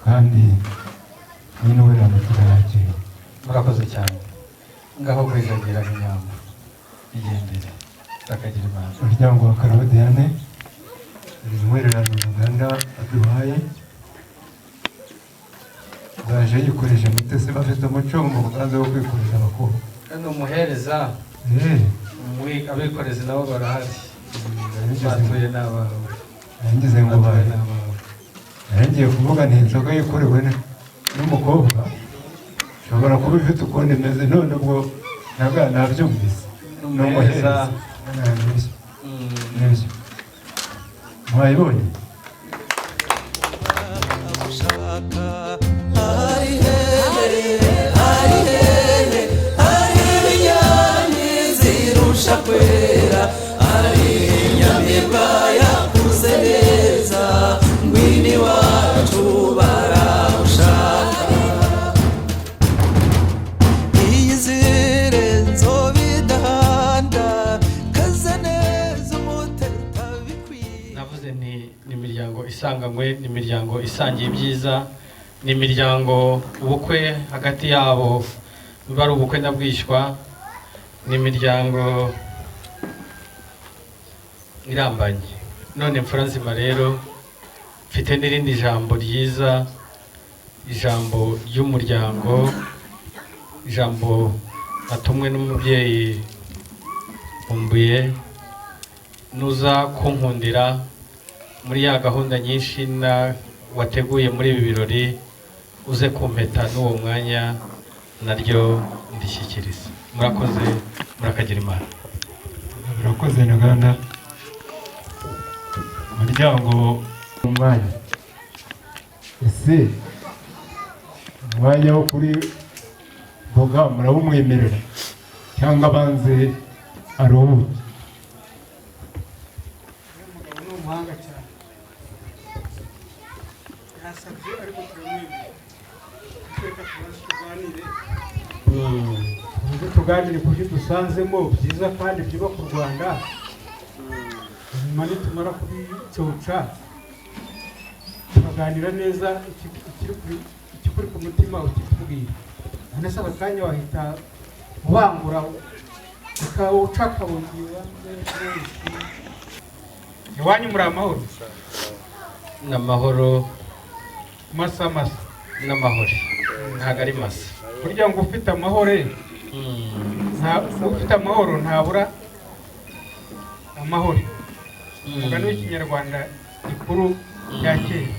Kandi nyine werana turayakira. Murakoze cyane, ngaho kwijagira inyama igendere akagira Imana. Umuryango wa Karodiyane intwererano Uganda aduhaye, baje yikoresha Mutesi bafite umuco mu Uganda wo kwikoresha abakobwa. Kandi umuhereza abikorezi nabo barahari batuye n'abawe ngize ngo ngiye kuvuga nti inzoga yikorewe n'umukobwa ushobora kuba ifite ukundi imeze none ubwo ntabwo nabyumvise n'umuhereza nibyo mwayibonye kwera ari inyamibwa yakuze neza ngwini wacu barawushaka iyizire nzobidahanda kaza neza umuteta bikwiye. navuze nti ni imiryango isanganywe, ni imiryango isangiye ibyiza, ni imiryango ubukwe hagati yabo biba ari ubukwe ndabwishywa, ni imiryango irambanye. None mfura nzima rero mfite n'irindi jambo ryiza, ijambo ry'umuryango, ijambo natumwe n'umubyeyi Nkumbuye, nuza kunkundira muri ya gahunda nyinshi wateguye muri ibi birori uze kumpeta n'uwo mwanya naryo ndishyikiriza. Murakoze, murakagira Imana. murakoze Ntaganda. Umuryango umwanya ese umwanya wo kuri boga murabumwemerera cyangwa banze aruhuke? Umugabo ni umuhanga cyane, yasabye ariko turamwemerera. Reka tuganire tuganire ku byo dusanzemo byiza kandi byubaka u Rwanda, nyuma nitumara kubicoca tukaganira neza ikikuri ku mutima ukitubwira. None se aka kanya wahita ubangura ukawuca akabungira. Iwanyu muri amahoro? Ni amahoro masa n'amahoro, ntabwo ari masa. Burya ngo ufite amahoro ntabura amahoro. Umugani w'ikinyarwanda gikuru cya kera.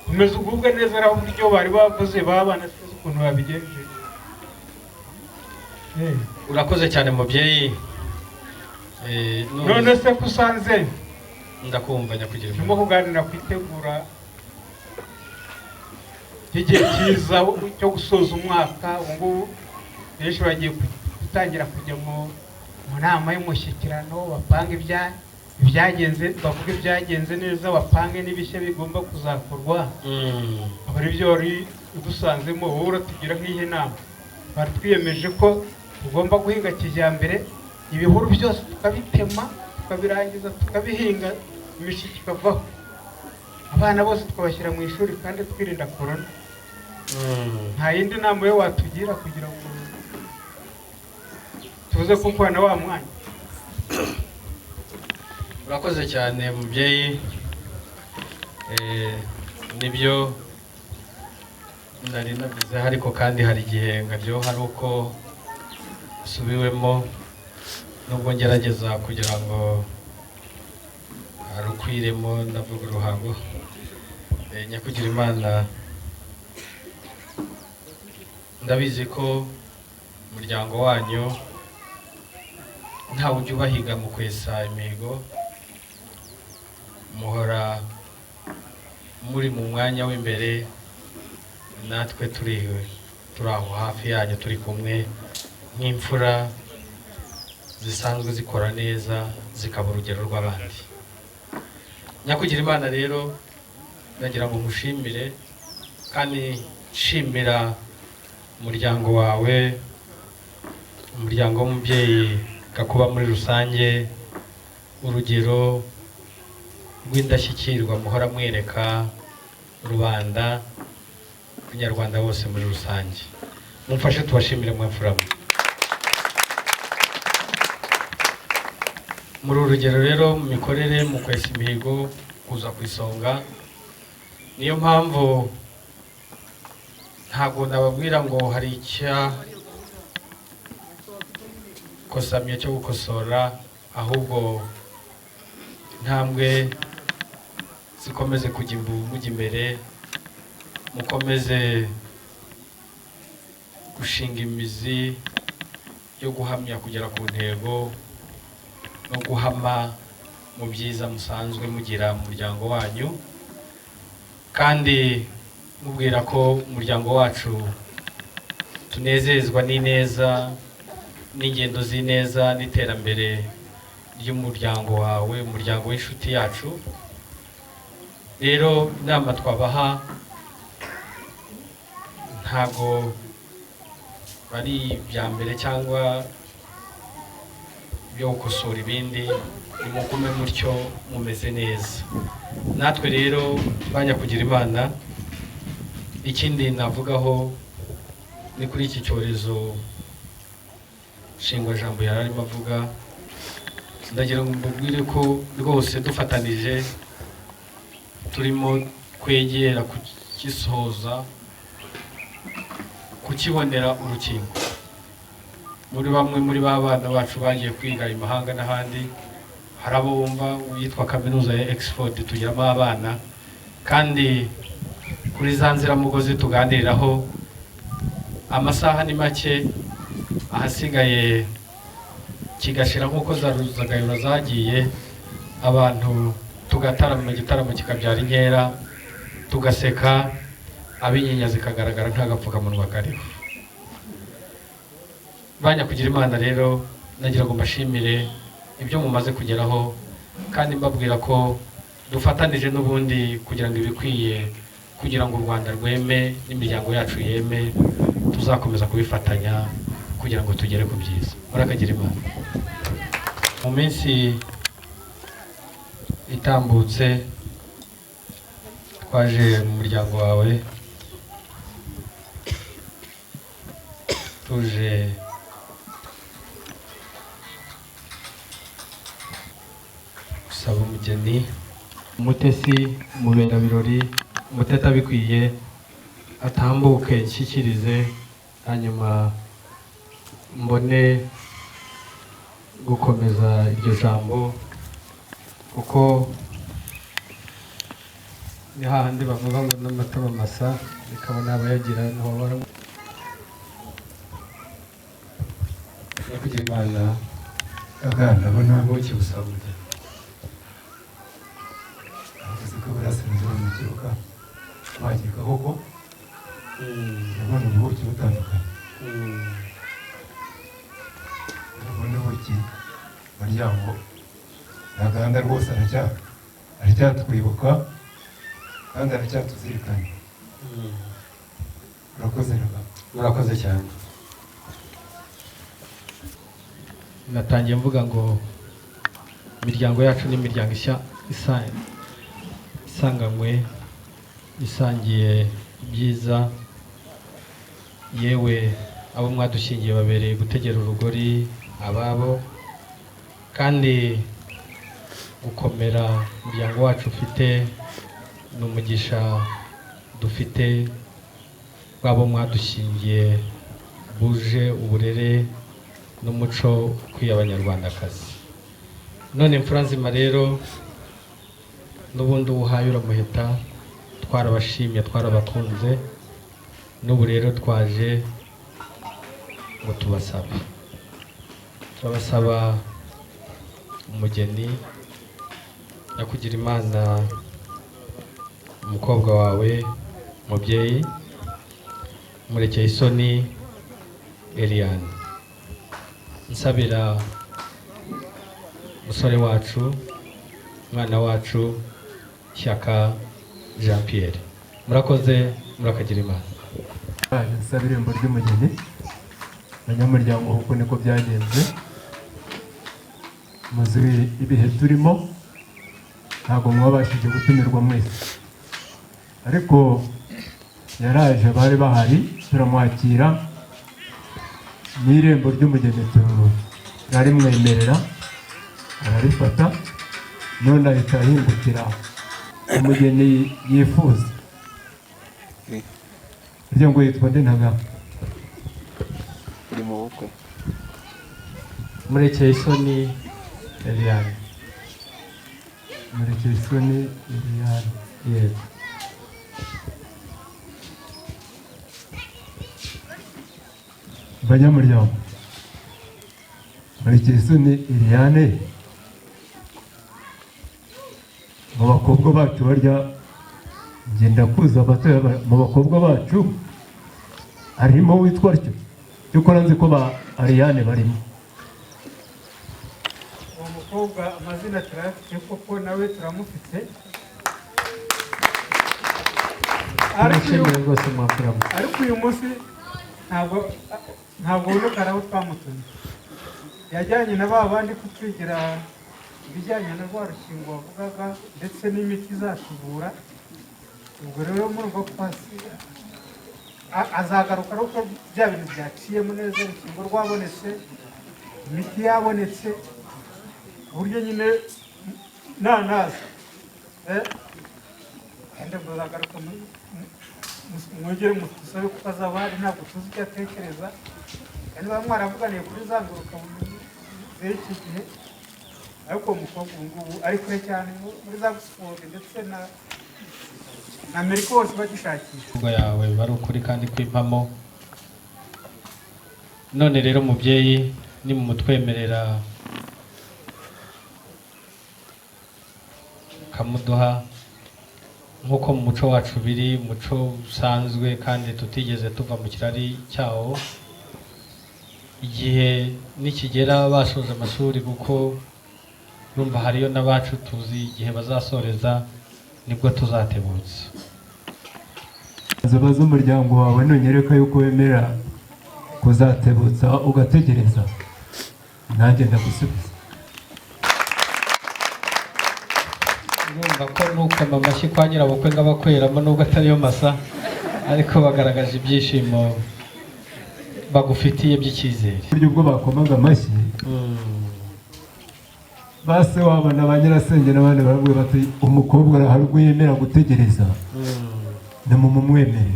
Umeze ugubwe neza araho uburyo bari bavuze babana sinzi ukuntu babigenje. Urakoze cyane mubyeyi. None se kusanze ndakumva nyakugira Imana. Ndimo kuganira kwitegura igihe cyiza cyo gusoza umwaka. Ubu benshi bagiye gutangira kujya mu nama y'umushyikirano, bapanga ibyagenze, bavuga ibyagenze neza, bapange n'ibishya bigomba kuzakorwa. Aba ari byo wari udusanzemo, wowe uratugira nk'iyi nama. Bari twiyemeje ko tugomba guhinga kijyambere, ibihuru byose tukabitema, tukabirangiza, tukabihinga, imishiki ikavaho, abana bose tukabashyira mu ishuri kandi twirinda korona. Nta yindi nama yo watugira kugira ngo tuze kukorana wa mwanya? Urakoze cyane mubyeyi. Nibyo nari navuze, ariko kandi hari igihe ngaryo hari uko subiwemo, nubwo ngerageza kugira ngo arukwiremo ndavuga uruhango. Nyakugira Imana, ndabizi ko umuryango wanyu ntawe ujya ubahiga mu kwesa imihigo, muhora muri mu mwanya w'imbere, natwe turi aho hafi yanyu, turi kumwe nk'imfura zisanzwe zikora neza zikaba urugero rw'abandi. Nyakugira Imana rero ndagira ngo mushimire kandi nshimira umuryango wawe, umuryango w'umubyeyi Gakuba muri rusange, urugero rw'indashyikirwa muhora mwereka rubanda, abanyarwanda bose muri rusange. Mumfashe tubashimire mwamfuramo. Muri urugero rero mu mikorere, mu kwesa imihigo, kuza ku isonga. Niyo mpamvu ntabwo nababwira ngo hari kosamye cyo gukosora, ahubwo intambwe zikomeze mujya imbere, mukomeze gushinga imizi yo guhamya kugera ku ntego no guhama mu byiza musanzwe mugira mu muryango wanyu, kandi mubwira ko umuryango wacu tunezezwa n'ineza n'ingendo z'ineza n'iterambere ry'umuryango wawe, umuryango w'inshuti yacu. Rero inama twabaha ntabwo bari ibya mbere cyangwa byo gukosora ibindi, nimugume mutyo mumeze neza. Natwe rero bajya kugira Imana, ikindi navugaho ni kuri iki cyorezo Nshingwajambo yari arimo avuga, ndagira ngo mbabwire ko rwose dufatanije turimo kwegera kugisoza, kukibonera urukingo. Muri bamwe muri ba bana bacu bagiye kwiga imahanga n'ahandi, hari abo bumva yitwa kaminuza ya Oxford tugiramo abana, kandi kuri za nziramugozi tuganiriraho amasaha ni make, ahasigaye kigashira nk'uko za Ruzagayura zagiye, abantu tugatarama, igitaramo kikabyara inkera, tugaseka, ab'inyinya zikagaragara nta gapfukamunwa kariho. Banya kugira Imana rero, nagira ngo mbashimire ibyo mumaze kugeraho, kandi mbabwira ko dufatanije n'ubundi kugira ngo ibikwiye kugira ngo u Rwanda rweme n'imiryango yacu yeme, tuzakomeza kubifatanya kugira ngo tugere ku byiza. Murakagira Imana. Mu minsi itambutse twaje mu muryango wawe, tuje gusaba umugeni, umutesi, umuberabirori, umuteta bikwiye atambuke nshyikirize, hanyuma mbone gukomeza iryo jambo, kuko ni hahandi bavuga ngo n'amatama masa bikabona abayagira ntibabara. Kugira Imana abana bona buki busaba umugeni. avuze ko burasirazuba mu kibuga wagiye koko urabona ubuki butandukanye, urabona ubuki umuryango ntaganda rwose aracyatwibuka kandi aracyatuzirikana. Urakoze rero. Murakoze cyane. Natangiye mvuga ngo imiryango yacu ni imiryango isanganywe, isangiye ibyiza, yewe abo mwadushingiye babereye gutegera urugori ababo, kandi gukomera umuryango wacu ufite n'umugisha dufite wabo mwadushingiye buje uburere n'umuco ukwiye abanyarwandakazi. None mfura nzima rero, n'ubundi uhaye uramuheta, twarabashimye twarabakunze, n'ubu rero twaje ngo tubasabe, turabasaba umugeni, Nyakugira Imana umukobwa wawe mubyeyi Murekeye Isoni Eliane, nsabira musore wacu, umwana wacu Shyaka Jean Pierre. Murakoze, murakagira Imana. Nsaba irembo ry'umugeni, abanyamuryango uko niko byagenze, muzi ibihe turimo ntabwo mwabashije gutumirwa mwese, ariko yaraje bari bahari turamwakira, n'irembo ry'umugeni turarimwemerera ararifata, none ahita ahindukira umugeni yifuza. Burya ngo yitwa nde ntaga? uri mu bukwe. Murekeye Isoni Eliane. Murekeye Isoni Eliane. Yego. Banyamuryango, Murekeye Isoni Eliane mu bakobwa bacu barya ngenda kuza abatoya mu bakobwa bacu harimo witwa ryo cyokora nzi ko ba Eliane barimo. uwo mukobwa amazina turayafite koko nawe turamufite, Turashimira rwose mwakuramu. ariko uyu munsi ntabwo ubonekana aho twamutumye. Yajyanye na ba bandi kutwigira ibijyanye na rwa rukingo wavugaga ndetse n'imiti izatuvura. Ubwo rero muri ubwo pasi azagaruka ariko bya bintu byaciyemo neza, urukingo rwabonetse, imiti yabonetse, uburyo nyine nanaza kandi muzagaruka mwegere mutusabe kuko azaba hari, ntabwo tuzi icyo atekereza kandi baba mwaravuganiye kuri za nguruka z'iki gihe, ariko uwo mukobwa ubu ngubu ari kure cyane muri za Oxford ndetse na Amerika hose bagishakisha. Ubwo yawe bari ukuri kandi kwimpamo. None rero mubyeyi, ni mu mutwemerera kamuduha nk'uko mu muco wacu biri, umuco usanzwe kandi tutigeze tuva mu kirari cyawo, igihe nikigera basoje amashuri, kuko urumva hariyo n'abacu tuzi igihe bazasoreza nibwo tuzatebutse. Zaba z'umuryango wawe nunyereka yuko wemera kuzatebutsa ugategereza, nanjye ndagusubiza. Urumva ko nukoma amashyi kwa nyirabukwe ng'abakweramo nubwo atariyo masa, ariko bagaragaje ibyishimo bagufitiye by'icyizere. Uburyo bwo bakomaga amashyi base wabo na ba nyirasenge n'abandi baravuga bati umukobwa arahari ubwo yemera gutegereza nimumumwemerere,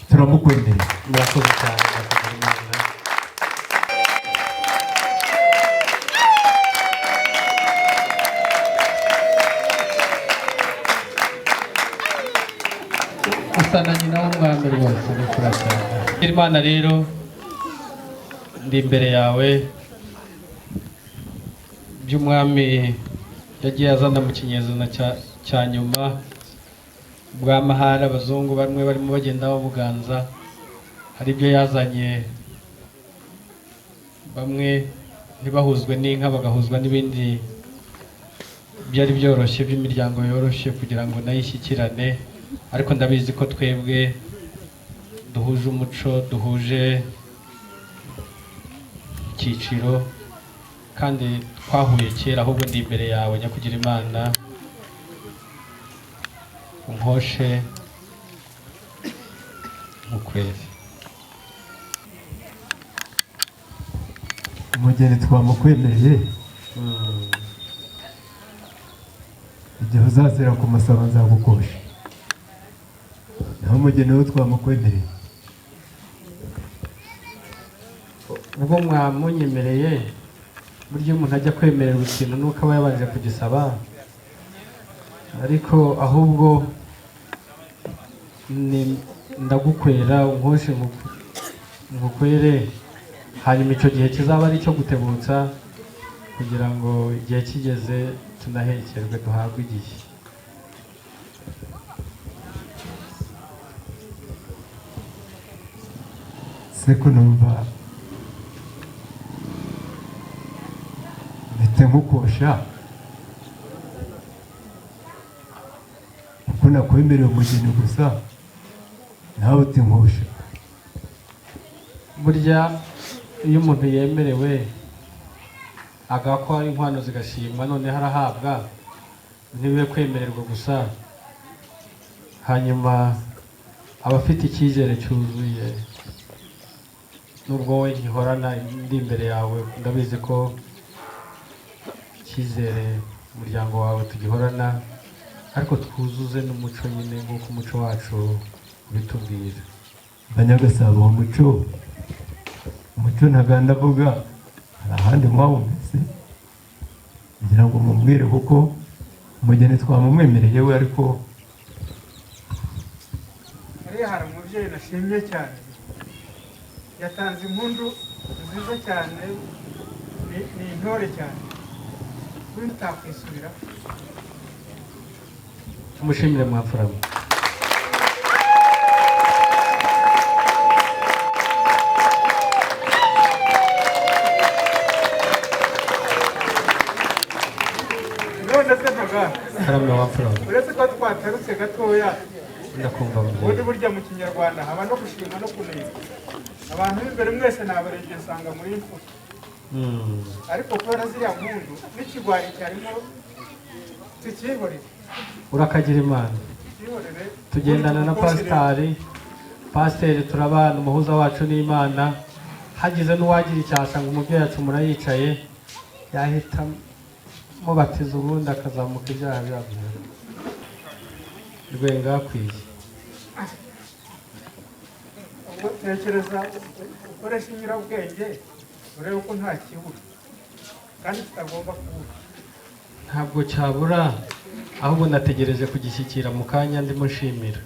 turamukwemerera. Murakoze cyane. Usa na nyina w'umwami rwose, ni kure cyane. Imana rero, ndi imbere yawe by'umwami yagiye azana mu kinyejana cya nyuma bw'amahari, abazungu bamwe barimo bagenda babuganza, hari ibyo yazanye bamwe ntibahuzwe n'inka bagahuzwa n'ibindi byari byoroshye by'imiryango yoroshye kugira ngo nayo ishyikirane, ariko ndabizi ko twebwe duhuje umuco, duhuje icyiciro kandi twahuye kera, ahubwo ndi imbere yawe nyakugira Imana unkoshe mukwezi. Umugeni twamukwemereye, igihe uzazira kumusaba nzagukosha. Naho umugeni we twamukwemereye. Ubwo mwamunyemereye, burya umuntu ajya kwemererwa ikintu nuko aba yabanje kugisaba, ariko ahubwo ndagukwera unkoshe ngukwere, hanyuma icyo gihe kizaba ari icyo gutebutsa kugira ngo igihe kigeze tunahekerwe duhabwe igihe. Seko numva bite nkukosha kuko nakwemereye umugeni gusa nawe uti nkosha. Burya iyo umuntu yemerewe agakwa inkwano zigashimwa, none harahabwa, ntibibe kwemererwa gusa, hanyuma abafite icyizere cyuzuye. Nubwo wowe nkihorana ndi imbere yawe, ndabizi ko icyizere umuryango wawe tugihorana, ariko twuzuze n'umuco nyine nk'uko umuco wacu ubitubwira. Banyagasabo umuco ntaganda avuga, hari ahandi mwawumvise. kugira ngo mumubwire kuko umugeni twamumwemereye we, ariko hariya hari umubyeyi nashimye cyane, yatanze impundu nziza cyane, ni intore cyane, kuri mutakwisubira. tumushimire mwafuramo. Karame wafuramo. Uretse ko twatarutse gatoya, ndakumva ubundi burya mu kinyarwanda haba no gushima no kunenga. Abantu b'imbere mwese nabarebye nsanga muri imfura, ariko kubera ziriya mpundu n'ikigwari cyarimo tukihorere. Urakagira Imana. Tugendana na pasiteri turabana, umuhuza wacu n'Imana. Hagize n'uwagira icyasha ngo umubyeyi acumura yicaye, yahita mubatiza ubundi akazamuka ibyaha byavuye. Rwenga akwiye. Ubwo tekereza ukoresha inyurabwenge urebe ko nta kibura kandi kitagomba kubura. Ntabwo cyabura, ahubwo nategereje kugishyikira mu kanya ndimo nshimira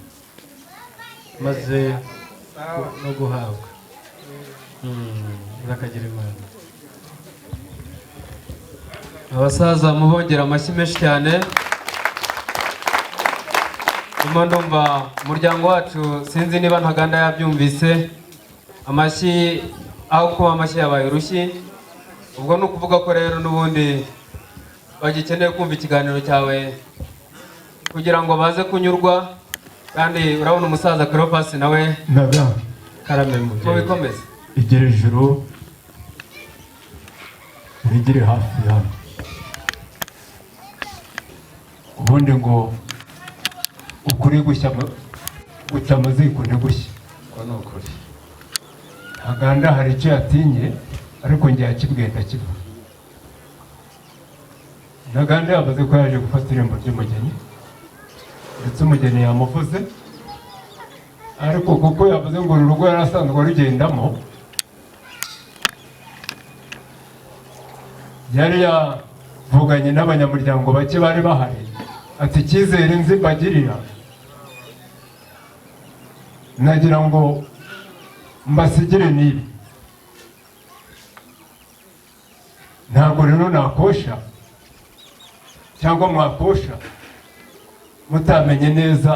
maze no guhabwa. Urakagira Imana. Abasaza mubongera amashyi menshi cyane. Ndimo ndumva umuryango wacu, sinzi niba Ntaganda yabyumvise, amashyi aho kuba amashyi yabaye urushyi. Ubwo ni ukuvuga ko rero n'ubundi bagikeneye kumva ikiganiro cyawe kugira ngo baze kunyurwa, kandi urabona umusaza Cleopas nawe karame mubikomeze. Igere ijuru rigire hafi hano, ubundi ngo ukuri gushya mu ziko ntigushya. Ni ukuri. Ntaganda hari icyo yatinye, ariko njye yakibwiye ndakivuga. Ntaganda yavuze ko yaje gufata irembo ry'umugeni, ndetse umugeni yamuvuze, ariko kuko yavuze ngo uru rugo yari asanzwe arugendamo, yari yavuganye n'abanyamuryango bake bari bahari, ati icyizere nzi mbagirira, nagira ngo mbasigire n'ibi. Ntabwo rero nakosha cyangwa mwakosha mutamenye neza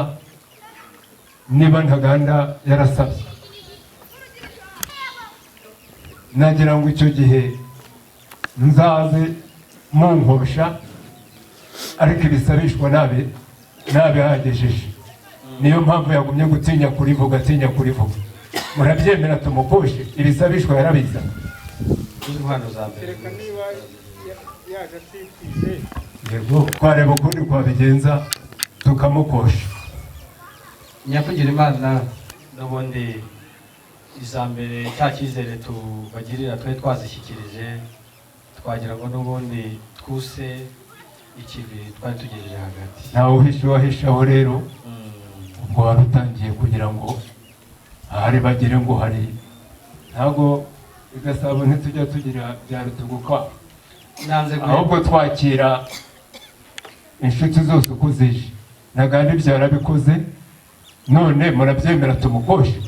niba Ntaganda yarasabye. Nagira ngo icyo gihe nzaze munkosha, ariko ibisabishwa nabihagejeje. Niyo mpamvu yagumye gutinya kurivuga. Murabyemera tumukoshe? Ibisabishwa yarabizana. Intwaro za mbere. Reka niba yaje atitije, yego twareba ukundi kwabigenza tukamukosha. Nyakugira Imana, n'ubundi iza mbere cya cyizere tubagirira twari twazishyikirije, twagira ngo n'ubundi twuse ikibi twari tugejeje hagati. Ntawe uhisha uwahishaho rero, ubwo wari utangiye kugira ngo ahari bagire ngo hari. Ntabwo igasabo ntitujya tugira bya rutuguka, ahubwo twakira inshuti zose uko zije. Ntaganda ibyo yarabikoze, none murabyemera tumukoshe?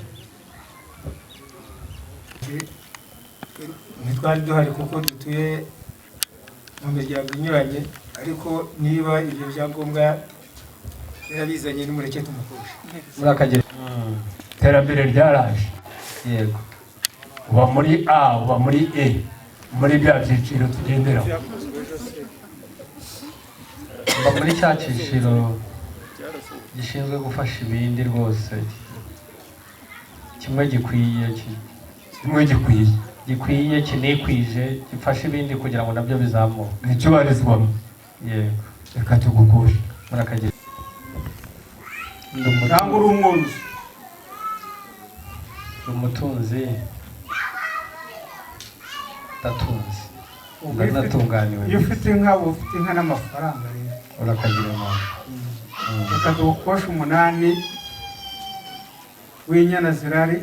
ntitwari duhari kuko dutuye mu miryango inyuranye, ariko niba ibyo byangombwa yarabizanye nimureke tumukoshe. Murakagira. Iterambere ryaraje. Yego. Uba muri A, uba muri E, muri bya byiciro tugenderaho. Mba muri cya cyiciro gishinzwe gufasha ibindi rwose, kimwe gikwiye kinikwije, gifasha ibindi kugira ngo nabyo bizamuke. Nicyo barizwamo. Yego. Reka tugukoshe. Murakagira. Ntabwo uri umwuzi. Umutunzi ndatunze, ndanatunganiwe. Iyo ufite inka uba ufite inka n'amafaranga rero. Urakagira Imana. Reka tugukoshe 8 w'inyana zirari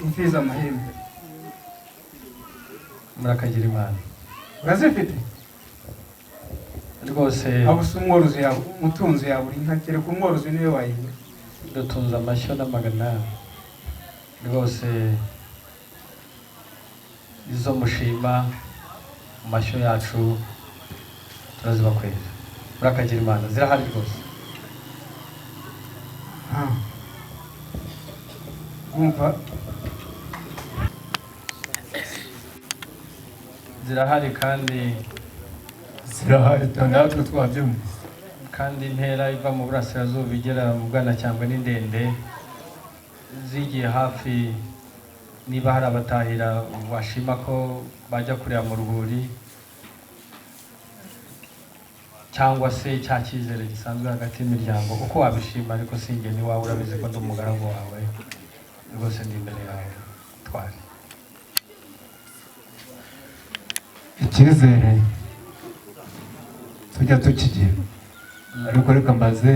imfiza amahembe. Murakagira Imana. Urazifite? rwose abusa umworozi umutunzi yabura inka kereka umworozi niwe wayinywa. dutunze amashyo n'amagana rwose izo mushima mu mashyo yacu turazibakwera murakagira imana zirahari rwose. Umva zirahari kandi zirahari natwe twabyumvise kandi intera iva mu burasirazuba igera mu Bwanacyambwe ni ndende zigiye hafi. Niba hari abatahira washima ko bajya kureba mu rwuri cyangwa se cya cyizere gisanzwe hagati y'imiryango uko wabishima, ariko sinjye n'iwawe urabizi ko ndi umugaragu wawe rwose ndi imbere yawe twari icyizere tujya tukigira, ariko reka mbaze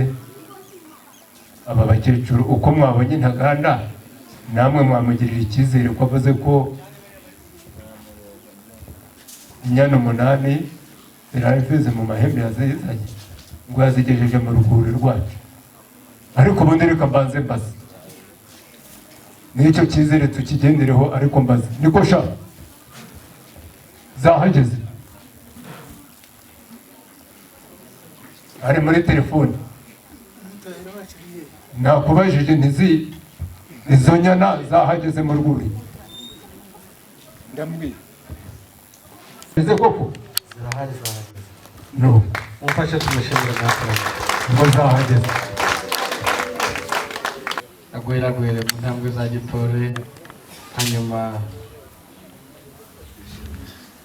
aba bakecuru uko mwabonye Ntaganda namwe mwamugirira icyizere ko avuze ko inyana 8 zirabivuze mu mahembe yazizanye ngo yazigejeje mu rwuri rwacu, ariko ubundi reka mbanze mbaze n'icyo cyizere tukigendereho, ariko mbaze niko sha zahageze ari muri telefone nakubajije izo nyana zahageze mu rwuri ndambwiye ese koko zirahari no mufashe tumushimire natwe ngo zahageze agwera mu ntambwe za gitore, hanyuma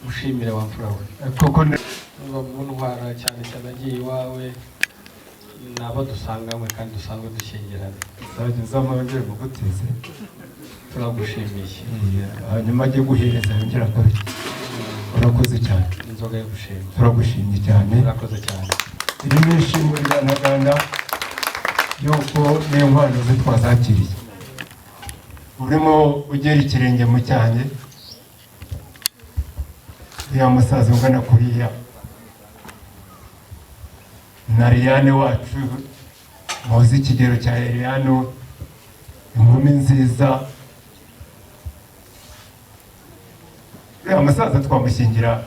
ushimire wa mfura we koko mu ntwara cyane cyane agiye iwawe nabo dusanganywe kandi dusanzwe dushyingirana zageze amabere mu gutize turagushimiye hanyuma ajye guhereza yongera kabiri. Urakoze cyane inzoga yo gushima turagushimye cyane urakoze cyane. iri ni ishimwe rya Ntaganda yuko niyo nkwano ze twazakiriye urimo ugera ikirenge mu cyanjye ya musaza ungana kuriya na Eliane wacu muzi ikigero cya Eliane, inkumi nziza. Ya musaza twamushyingira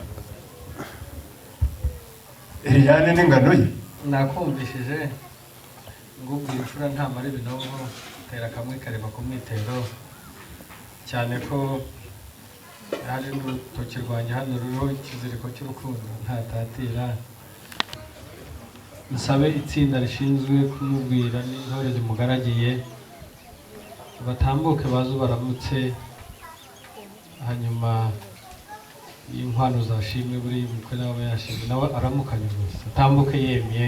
Eliane n'ingano ye. nakumvishije ngo ubwicura ntamara ibinogo tera kamwe kareba ku mwitero, cyane ko hari n'urutoki rwanjye hano ruriho ikiziriko cy'urukundo ntatatira. Nsabe itsinda rishinzwe kumubwira n'intore zimugaragiye batambuke baze baramutse, hanyuma inkwano zashimwe buri mukwe nawe yashimwe nawe aramukanye gusa atambuke yemye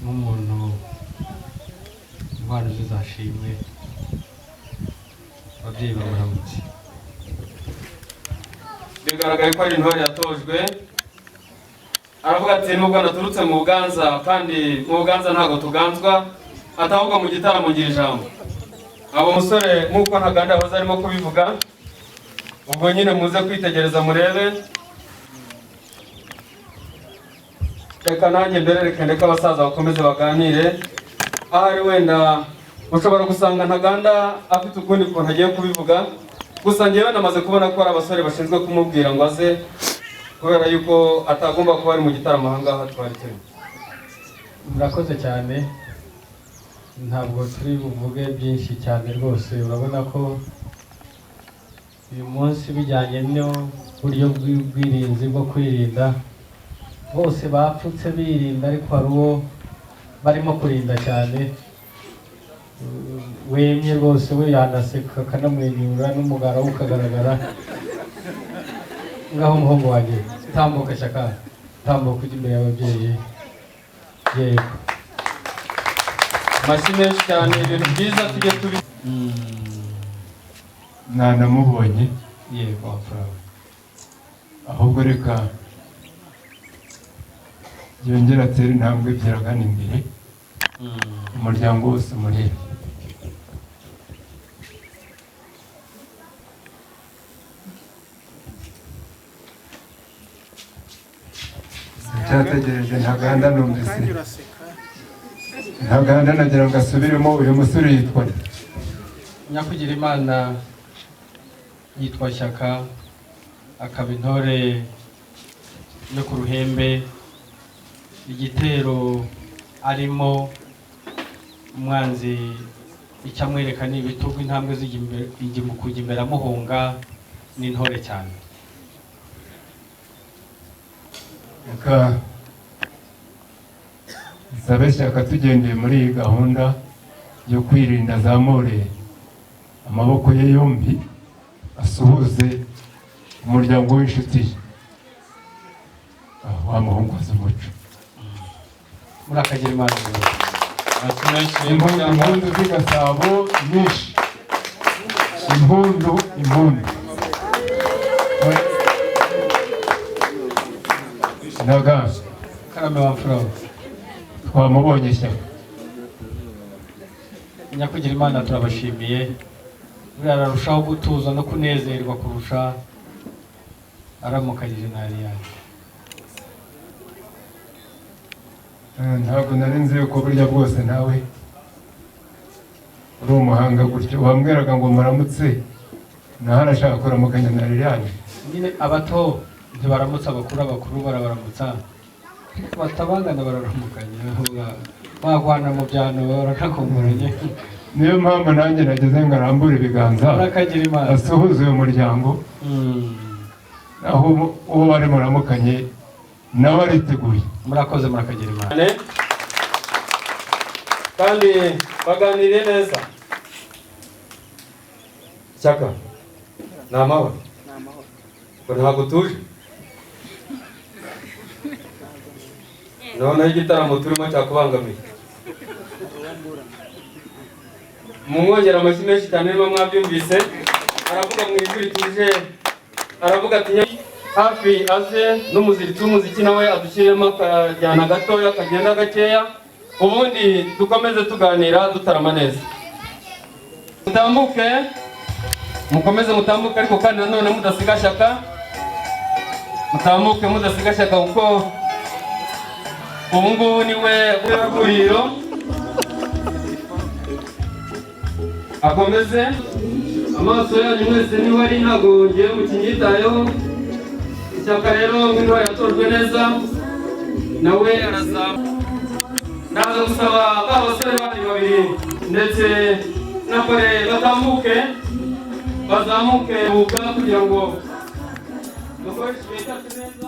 nk'umuntu inkwano ze zashimwe, ababyeyi bamuramutse. bigaragaye ko ari intore yatojwe. Aravuga ati nubwo naturutse mu Buganza kandi mu Buganza ntago tuganzwa, atahubwo mu gitaramo ngira ijambo. Abo musore nk'uko Ntaganda yahoze arimo kubivuga, ubwo nyine muze kwitegereza murebe. Reka nanjye mberereke ndeka abasaza bakomeze baganire. Ahari wenda ushobora gusanga Ntaganda afite ukundi kuntu agiye kubivuga, gusa njyewe namaze kubona ko ari abasore bashinzwe kumubwira ngo aze, kubera yuko atagomba kuba ari mu gitaramo ahangaha twari turi. Murakoze cyane, ntabwo turi buvuge byinshi cyane rwose. Urabona ko uyu munsi bijyanye n'uburyo bw'ubwirinzi bwo kwirinda, bose bapfutse birinda, ariko hari uwo barimo kurinda cyane wemye rwose, we yanaseka akanamwenyura n'umugara we ukagaragara. Ngaho umuhungu wanjye tambuka Shyaka, tambuka ujya imbere y'ababyeyi. Yego amashyi menshi cyane, ibintu byiza tujye tubi. Mwanamubonye yego wapfurawe, ahubwo reka yongera atere intambwe ebyiri agana imbere, umuryango wose umurebe. cyategereje ntaganda numvise ntaganda nagira ngo asubiremo uyu musore yitwa nde? Nyakugira Imana yitwa Shyaka, akaba intore yo ku Ruhembe. Igitero arimo umwanzi icyo amwereka ni ibitugu, intambwe zijya mu kujya imbere amuhunga, n'intore cyane. Reka nsabe Shyaka tugendeye muri iyi gahunda yo kwirinda azamure amaboko ye yombi asuhuze umuryango w'inshuti ye. Wa muhungu azi umuco. Murakagira Imana. Impundu z'igasabo nyinshi. Impundu. Naga. Karame wa mfura. Twamubonye Shyaka. Nyakugira Imana turabashimiye. Buriya ararushaho gutuza no kunezerwa kurusha aramukanyije n'Alliane. Ntabwo nari nzi yuko burya bwose nawe uri umuhanga gutyo. Wambwiraga ngo muramutse naho arashaka kuramukanya na Alliane. Nyine abato ntibaramutsa abakuru barabaramutsa, batabangana bararamukanya, bagwana mu byano baranakomoranye. Niyo mpamvu nanjye nageze ngo arambure ibiganza Murakagira Imana asuhuze uyu muryango, aho uwo bari muramukanye nawe ariteguye. Murakoze, murakagira Imana. kandi baganiriye neza. Shyaka ni amahoro ngo ntabwo tuje, noneho igitaramo turimo cyakubangamiye. Mumwongera amashyi menshi cyane niba mwabyumvise. Aravuga mu ijwi rituje, aravuga ati hafi aze n'umuziritsi w'umuziki nawe adushyiremo akajyana gatoya kagenda gakeya, ubundi dukomeze tuganira dutarama neza. Mutambuke, mukomeze mutambuke, ariko kandi nanone mudasiga Shyaka. Mutambuke mudasiga Shyaka kuko ubu ngubu niwe urugwiro. Akomeze amaso yanyu mwese niba ari ntabwo ngiye mukinyitayeho. Shyaka rero nk'intore yatojwe neza nawe arazamuka. Ndaza gusaba ba basore bari babiri ndetse n'abagore batambuke bazamuke buka kugira ngo bakoreshe ibitatu neza.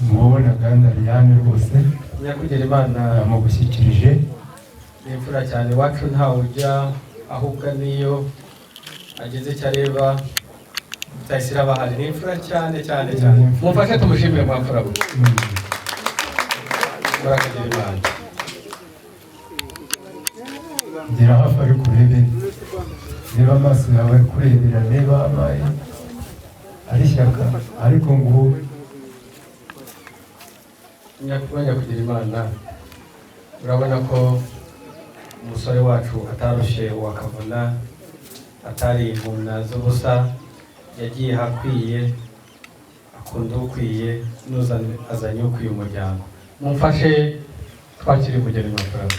Mubona kandi Alliane rwose Nyakugira Imana yamugushyikirije. ni imfura cyane. Iwacu ntawe ujya ahubwo niyo ageze icyo areba Rutayisire bahari. Ni imfura cyane. Mumfashe tumushimire kwa mfura we. Murakagira Imana. gira hafi ari kurebe niba amaso yawe ari kurebera niba amaye ari ishyaka ariko ngo nyakubahwa kugira Imana urabona ko umusore wacu atarushye wakavuna atari impumna z'ubusa yagiye hakwiye akunda ukwiye azanye ukwiye umuryango mumfashe twakire umugeni mafaranga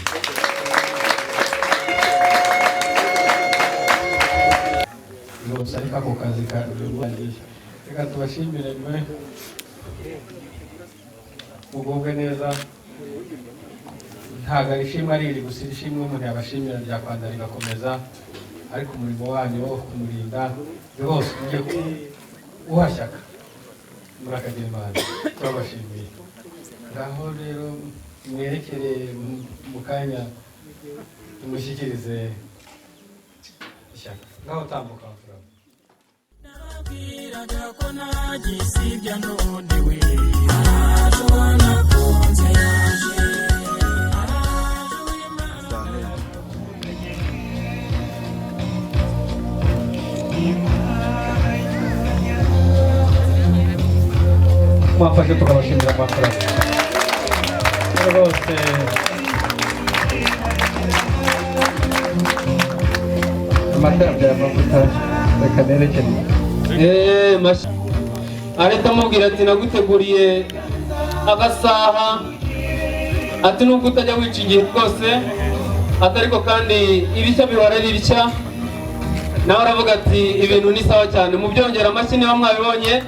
yose ariko ako kazi karwangisha reka tubashimire mwe mugubwe neza ntabwo ari ishimwe ari iri gusa ishimwe umuntu yabashimira ryakwanda rigakomeza ariko umurimo wanyu wo kumurinda rwose ugiye uhashyaka murakagira Imana turabashimiye ngaho rero mwerekere mu kanya tumushyikirize ishyaka ngaho tambuka nabwiraga ko nagisibya none we araje wanakunze yaje mwafashe tukabashimira amafaranga rwose amatara by'amavuta reka nerekene areta amubwira ati naguteguriye agasaha ati nubwo utajya wica igihe rwose atariko kandi ibishya bihora ari bishya nawe aravuga ati ibintu ni sawa cyane mu byongera amashyi niba mwabibonye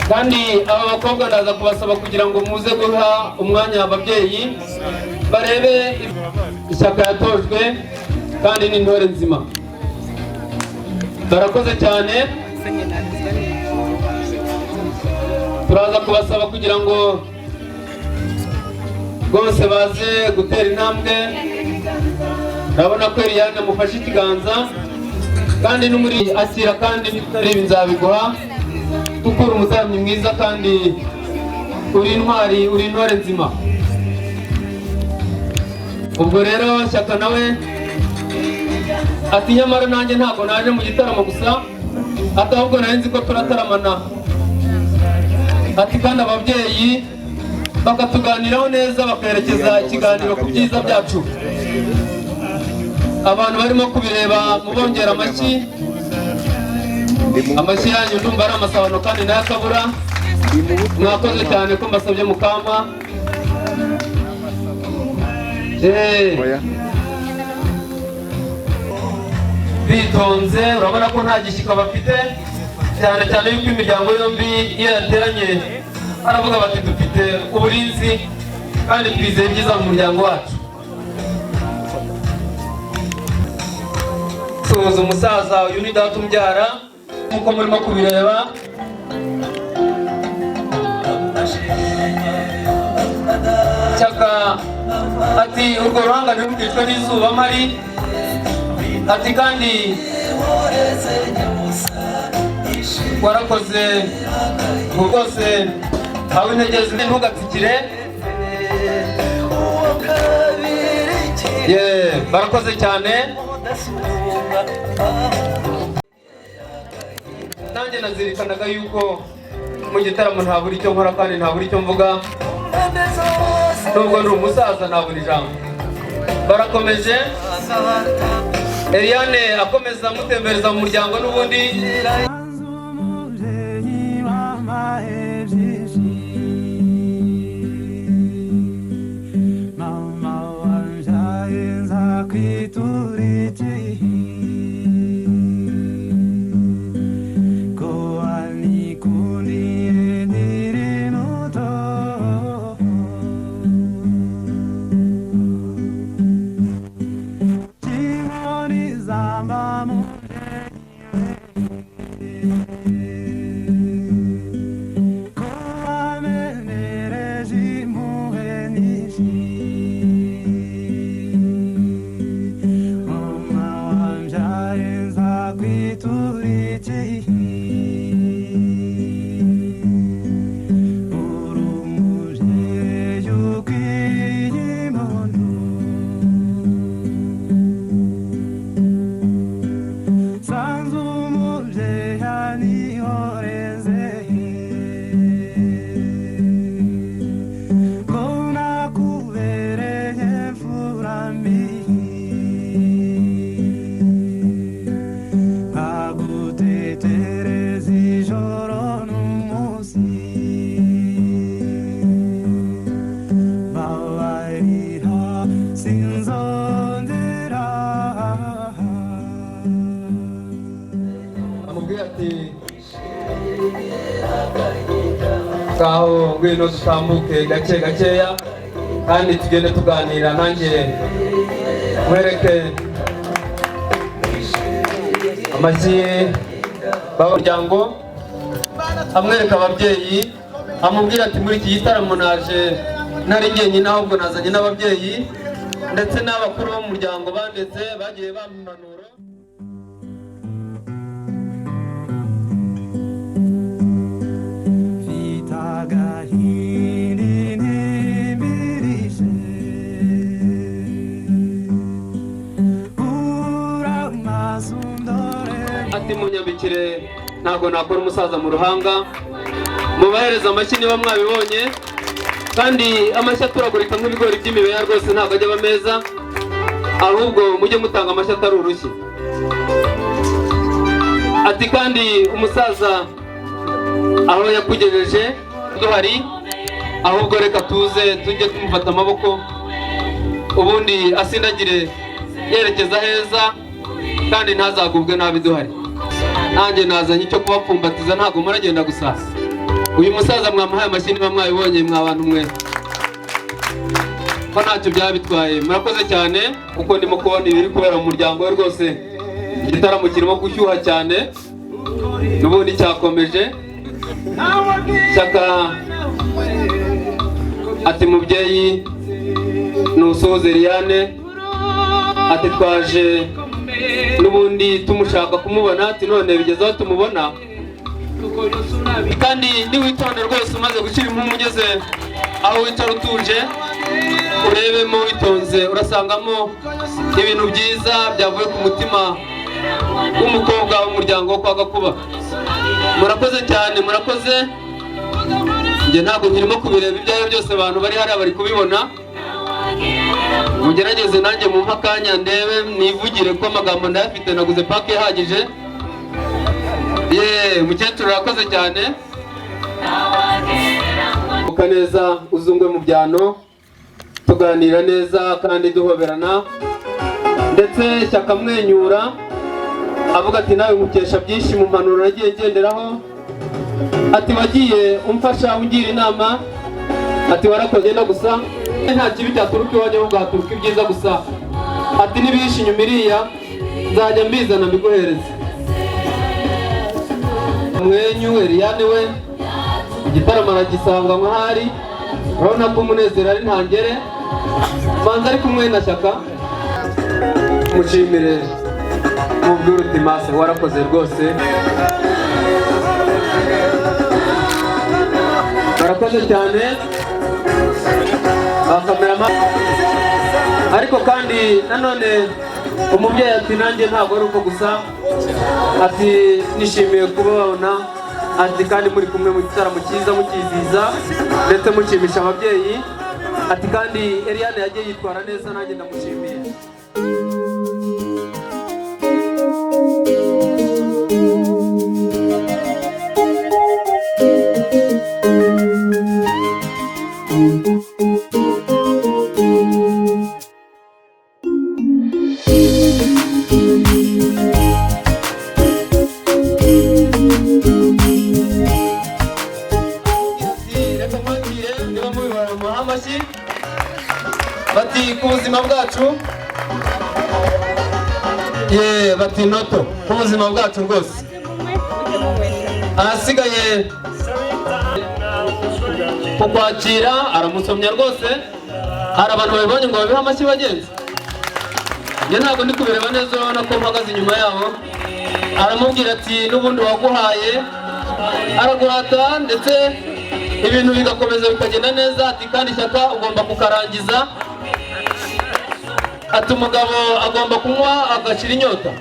kandi aba bakobwa ndaza kubasaba kugira ngo muze guha umwanya ababyeyi barebe ishyaka yatojwe kandi n'intore nzima barakoze cyane turaza kubasaba kugira ngo rwose baze gutera intambwe urabona ko Eliane amufashe ikiganza kandi n'umuri asira kandi bitari nzabiguha kuko uri umuzaramyi mwiza kandi uri intwari uri intore nzima ubwo rero Shyaka nawe ati nyamara nanjye ntabwo naje mu gitaramo gusa ati ahubwo nari nzi ko turataramana ati kandi ababyeyi bakatuganiraho neza bakerekeza ikiganiro ku byiza byacu abantu barimo kubireba mubongera amashyi amashyi yanyu ndumva ari amasabano kandi nayo akabura mwakoze cyane ko mbasabye mukama bitonze urabona ko nta gishyika bafite cyane cyane yuko imiryango yombi iyo yateranye baravuga bati dufite uburinzi kandi twizeye ibyiza mu muryango wacu tuzi umusaza uyu ni data umbyara nk'uko murimo kubireba Shyaka ati urwo ruhanga ntirugicwe n'izuba mari ati kandi warakoze rwose aho intege ziri ntugatsikire barakoze cyane nanjye nazirikanaga yuko mu gitaramo ntabura icyo nkora kandi ntabura icyo mvuga nubwo ndi umusaza ntabura ijambo barakomeje Eliane akomeza amutembereza mu muryango n'ubundi ngaho ngwino dutambuke gake gakeya kandi tugende tuganira nanjye mwereke amashyi b'umuryango amwereka ababyeyi amubwira ati muri iki gitaramo naje ntari jyenyine ahubwo nazanye n'ababyeyi ndetse n'abakuru b'umuryango bandetse bagiye bampanura. Ati munyambikire ntabwo nakora umusaza mu ruhanga, mubahereza amashyi niba mwabibonye, kandi amashyi aturagurika nk'ibigori by'imibeya rwose ntabwo ajya aba meza, ahubwo mujye mutanga amashyi atari urushyi. Ati kandi umusaza aho yakugejeje duhari, ahubwo reka tuze tujye tumufata amaboko ubundi asindagire yerekeza heza kandi ntazagubwe nabi duhari. Nanjye nazanye icyo kubapfumbatiza, ntabwo muragenda gusa. Uyu musaza mwamuhaye amashyi niba mwabibonye mwabantu mwe ko ntacyo byaba bitwaye. Murakoze cyane kuko ndimo kubona ibiri kubera mu muryango we rwose igitaramo kirimo gushyuha cyane, n'ubundi cyakomeje. Shyaka ati mubyeyi nusuhuze Eliane, ati twaje n'ubundi tumushaka kumubona, ati none bigeze aho tumubona, kandi niwitonde rwose umaze gushyira impumu ugeze aho wicara utuje urebemo witonze urasangamo ibintu byiza byavuye ku mutima w'umukobwa w'umuryango wo kwa Gakuba. Murakoze cyane, murakoze. Njye ntabwo nkirimo kubireba ibyo ari byose, abantu bari hariya bari kubibona. Mugerageze nanjye mu akanya ndebe nivugire ko amagambo ndayafite, naguze pake ihagije. Mukecuru urakoze cyane. Uka neza uzungwe mu byano, tuganira neza kandi duhoberana, ndetse Shyaka mwenyura avuga ati nawe mukesha byinshi mu mpanuro nagiye ngenderaho. Ati wagiye umfasha ungira inama, ati warakoze na gusa nta kibi cyaturuka iwanjye ahubwo haturuka ibyiza gusa. Ati nibihishe inyuma iriya nzajya mbizana mbiguhereze. Mwenyu Eliane we igitaramo aragisanga nk'ahari, urabona ko umunezero ari ntangere. Manza ari kumwe na Shyaka mushimire mubwire uti mase warakoze rwose. Barakoze cyane bakamerama. Ariko kandi nanone umubyeyi ati nanjye ntabwo ari uko gusa, ati nishimiye kubabona, ati kandi muri kumwe mu gitaramo cyiza mukiziza ndetse mushimisha ababyeyi. Ati kandi Eliane yagiye yitwara neza, nanjye ndamushimiye. Bati ku buzima bwacu, bati noto ku buzima bwacu rwose. Ahasigaye kukwakira aramusomya rwose. Hari abantu babibonye ngo babihe amashyi bagenzi. Njye ntabwo ndi kubireba neza, urabona ko mpagaze inyuma yabo. Aramubwira ati n'ubundi waguhaye araguhata, ndetse ibintu bigakomeza bikagenda neza. Ati kandi Shyaka ugomba kukarangiza. Ati umugabo agomba kunywa agashira inyota.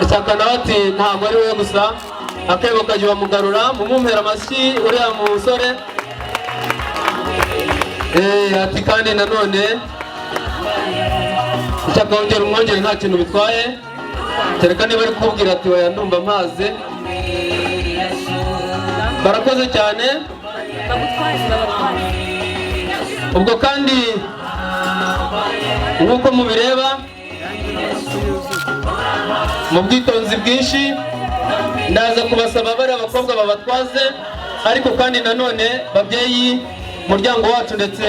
Shyaka nawe ati ntabwo ari we gusa, akebo kajya bamugarura mumumpera amashyi uriya musore. Ati kandi nanone Shyaka wongera umwongere nta kintu bitwaye, kereka niba ari kubwira ati oya ndumva amazi. Barakoze cyane. Ubwo kandi nk'uko mubireba mu bwitonzi bwinshi ndaza kubasaba bari abakobwa babatwaze, ariko kandi nanone babyeyi, umuryango wacu ndetse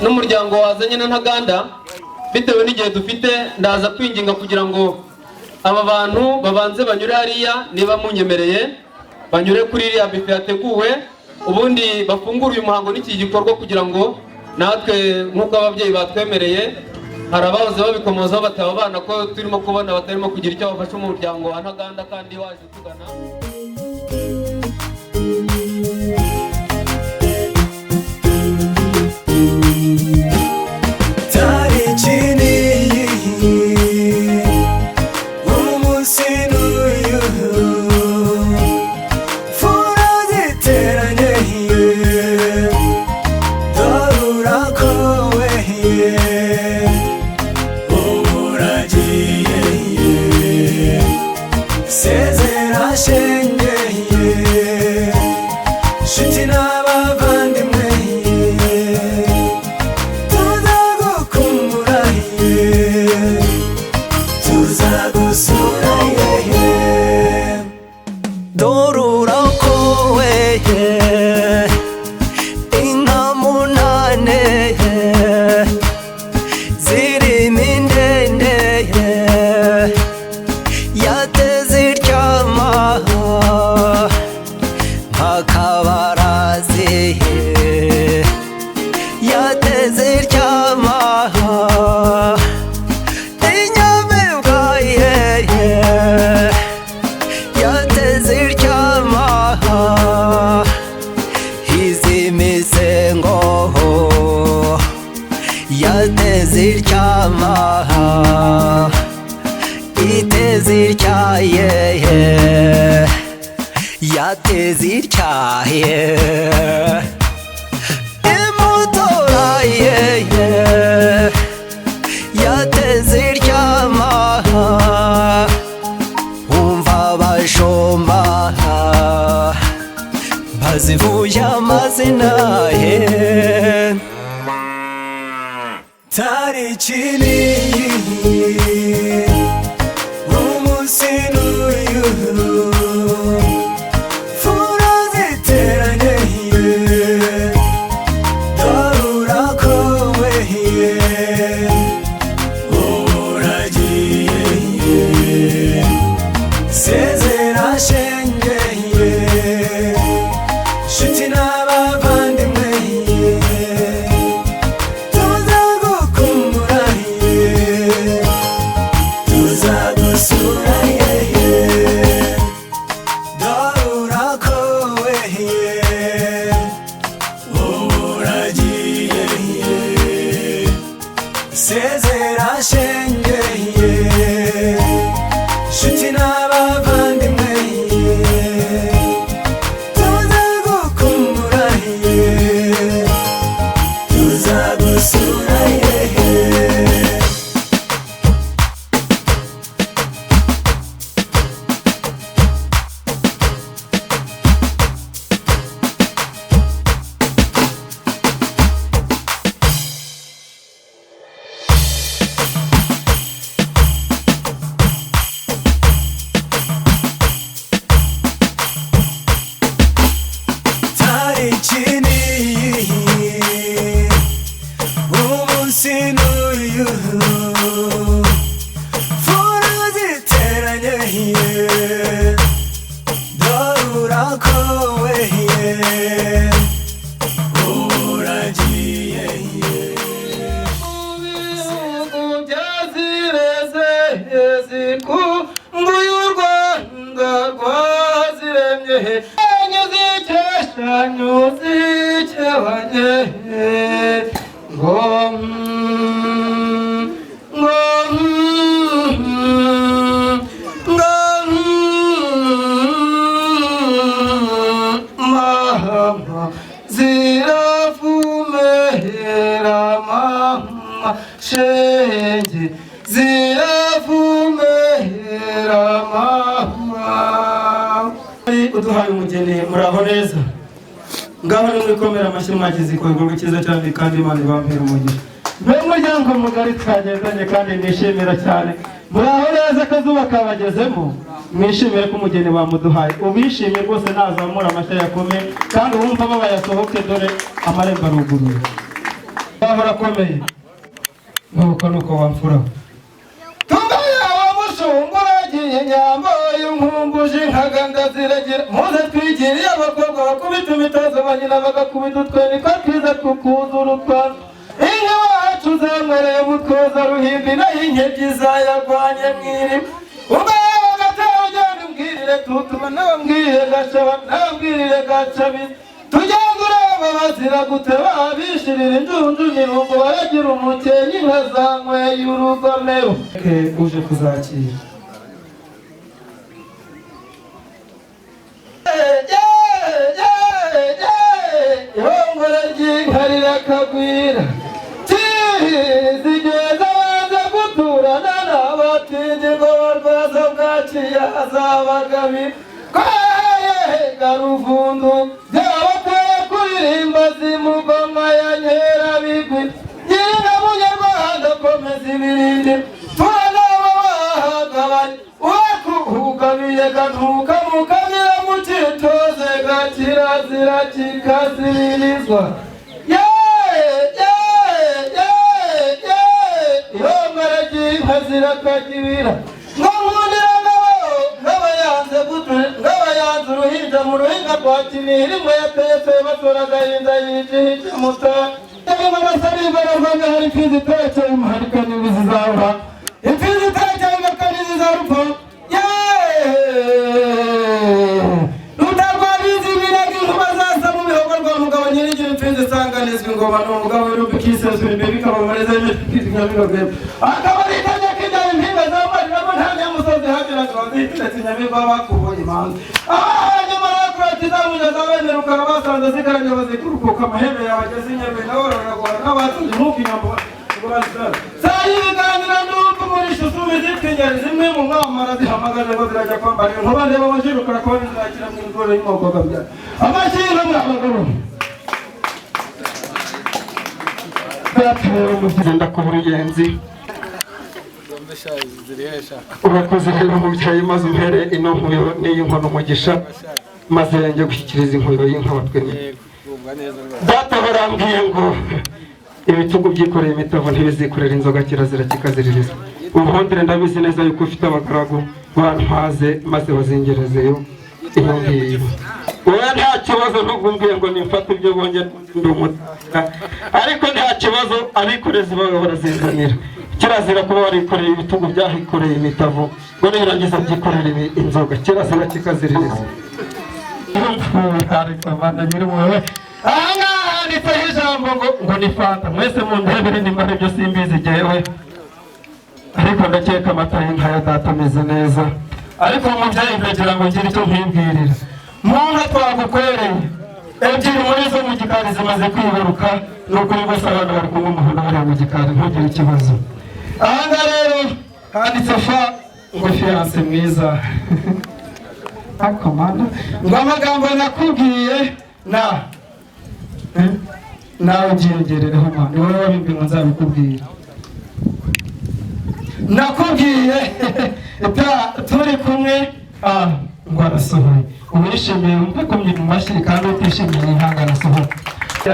n'umuryango wazanye na Ntaganda, bitewe n'igihe dufite, ndaza kwinginga kugira ngo aba bantu babanze banyure hariya, niba munyemereye banyure kuri iriya bife yateguwe, ubundi bafungure uyu muhango n'iki gikorwa kugira ngo natwe nk'uko ababyeyi batwemereye, hari abahoze babikomozaho bataba abana ko turimo kubona batarimo kugira icyo bafasha umuryango wa Ntaganda kandi waje tugana. uduhaye umugeni muraho neza ngaho ni mwikomera amashyi mwagize igikorwa cyiza cyane kandi Imana ibambere umugisha mwe muryango mugari twagendanye kandi nishimira cyane muraho neza akazuba kabagezemo mwishimire ko umugeni bamuduhaye ubishimye rwose nazamura amashyi yakome kandi uwumva bayasohoke dore amarembo aruguruye bahora akomeye nuko wamfura tumbaye wamushunguragiye nyambo y'inkumbuje inkaga ndaziragira muze twigiriye abakobwa bakubita imitozo banyina bagakubita utweni ko twiza tukuzura utwana inka wacu zemwereye mutwoza ruhimbi nayo inkebyi zayagwanye mwirima umbaye bagatera ugenda umbwirire tutuma nabambwirire gacaba nabambwirire gacabizi tugenda ureba bazira guteba bishirira injunju n'irungu baragira umukenyi inka zanyweye urugomero uje kuzakira ihongore ry'inka rirakagwira zigeza banze guturana n'abatindi ngo barwaza bwaciye azabagabira garuvundu byabateye kuririmba zimugoma ya nyerabigwi nyina munyarwanda komeza ibirindi turanaba bahagabanye uwakuhugabiye gantuka mukamira mukitoze gakirazira kikaziririzwa ihongore ry'inka zirakagibira ngo nkundira ngabayanze ngabayanze uruhinja mu ruhinga rwa kinihira imwe yatetse batora agahinda yijihije muta yagomba basari imbaraga hari imfizi itekeye umuharikani bizizahura imfizi itekeye imakani zizarupfa rutarwabizi ibiraga inkuba zasa mu mihogo rwa mugabo nyirigira imfizi isanganizwa ingoma ni umugabo w'irumbi kisesura imbere bikabamareza imfizi nyamigogwema akaba ari itajya kijyana impinga zamariramo nta nyamusozi hagira ngo bazihitire inyamigwa bakuboye imanza hanyuma bakuratiza mugeza bemerukana basanze zigaranye bazikurukuka amahembe yabageze inyarwe nabo baragora n'abatunze nk'uko inyambo saa y'ibiganiro n'uko umurisha usumi zitwingeri zimwe mu mwamara zihamagaje ngo zirajya kwambara inkuba ndeba amashirukara kuba bizakira mu ngoro y'umukobwa byari amashyira muri abagabo byatewe umugenda ku buruyenzi urakoze rero umubyeyi maze umpere ino nkuyo n'iyi nkono umugisha maze njye gushyikiriza inkuyo y'inka batwemeye data barambwiye ngo ibitugu byikoreye imitavu ntibizikorera inzoga kirazira kikaziririza ubuhondere ndabizi neza yuko ufite abagaragu bantwaze maze bazingerezeyo iyo ngiyo wowe nta kibazo ntugumbiye ngo nimfate ibyo bonye ndi umuta ariko nta kibazo abikorezi baba barazinganira kirazira kuba warikoreye ibitugu byahikoreye imitavu ngo nirangiza byikorera inzoga kirazira kikaziririza ahangaha handitseho ijambo ngo ni fanta mwese mu ndebere nimba aribyo simbizi jyewe ariko ndakeka amata y'inka ya data ameze neza ariko umubyeyi ndagira ngo ngire icyo nkwibwirira mu nka twagukwereye ebyiri muri zo mu gikari zimaze kwibaruka ni ukuri rwose abana bari kunywa umuhondo bariya mu gikari ntugire ikibazo ahangaha rero handitse fa ngo fiyanse mwiza akomanda ngo amagambo nakubwiye nawe ubyiyongerereho mwana ni wowe wabibwe ngo nzabikubwira nakubwiye turi kumwe ngo arasohoye uwishimiye wumve kumye mu mashyi kandi utishimiye ihanga arasohoye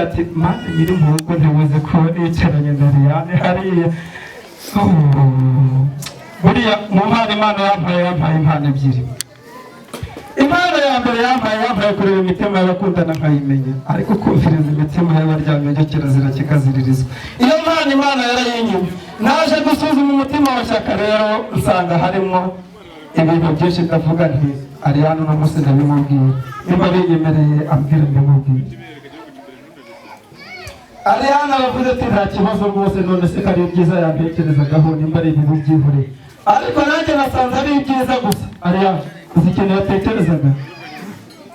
ati mana nyiri mu rugo ntibuze ko nicaranye na Liliane hariya buriya mu mpano Imana yampaye impano ebyiri impano ya mbere yampaye kureba imitima y'abakundana nkayimenya ariko kumviriza imitima y'abaryamye cyo kirazira kikaziririzwa iyo mpano Imana yarayinyuma naje gusuzuma umutima wa Shyaka rero nsanga harimo ibintu byinshi ndavuga nti Ariane uno munsi ndabimubwiye nimba binyemereye ambwira ndamubwiye Ariane aravuze ati nta kibazo rwose none se kari byiza yampekerezagaho nimba ari ibintu byihoreye ariko nanjye nasanze ari byiza gusa Ariane uzi ikintu yatekerezaga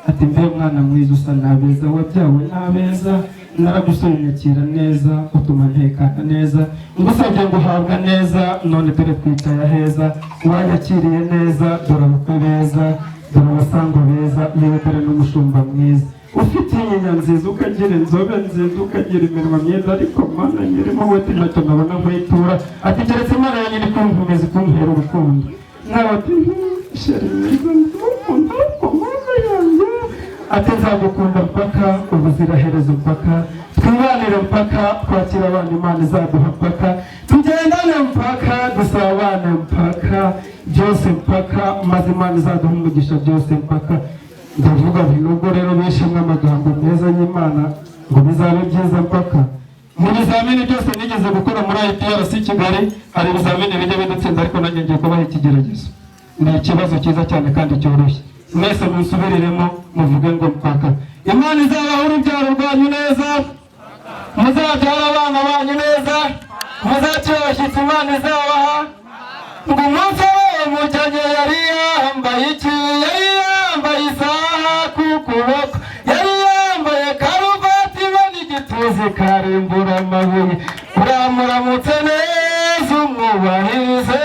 ati mbe mwana mwiza usa nabeza wabyawe nabeza naragusobanukira neza utuma ntekana neza ngusabye ngo uhabwa neza none dore twicaye heza wanyakiriye neza dore abakwe beza dore abasango beza yewe dore n'umushumba mwiza ufite inyinya nziza ukagira inzobe nziza ukagira iminwa myiza ariko mana nyirimo wete ntacyo nabona nkwitura ati keretse imana yanjye iri kunkomeza kuntera urukundo nawe ati sheri mwiza ndamukunda ariko mana yanjye ati nzagukunda mpaka ubuziraherezo mpaka twibanire mpaka twakira abana imana izaduha mpaka tugendane mpaka dusabane mpaka byose mpaka maze imana izaduha umugisha byose mpaka ndavuga nti nubwo rero bishimwe amagambo meza y'imana ngo bizabe byiza mpaka mu bizamini byose nigeze gukora muri IPRC Kigali hari ibizamini bijya bidutsinda ariko nanjye ngiye kubaha ikigeragezo ni ikibazo cyiza cyane kandi cyoroshye mwese musubiriremo muvuge ngo mpaka imana izabaha urubyaro rwanyu neza muzabyara abana banyu neza muzakira abashyitsi imana izabaha ngo umunsi we mujyanye yari yambaye iki yari yambaye isaha ku kuboko yari yambaye karuvati ibona igituza karimbura amabuye uramuramutse neza umwubahirize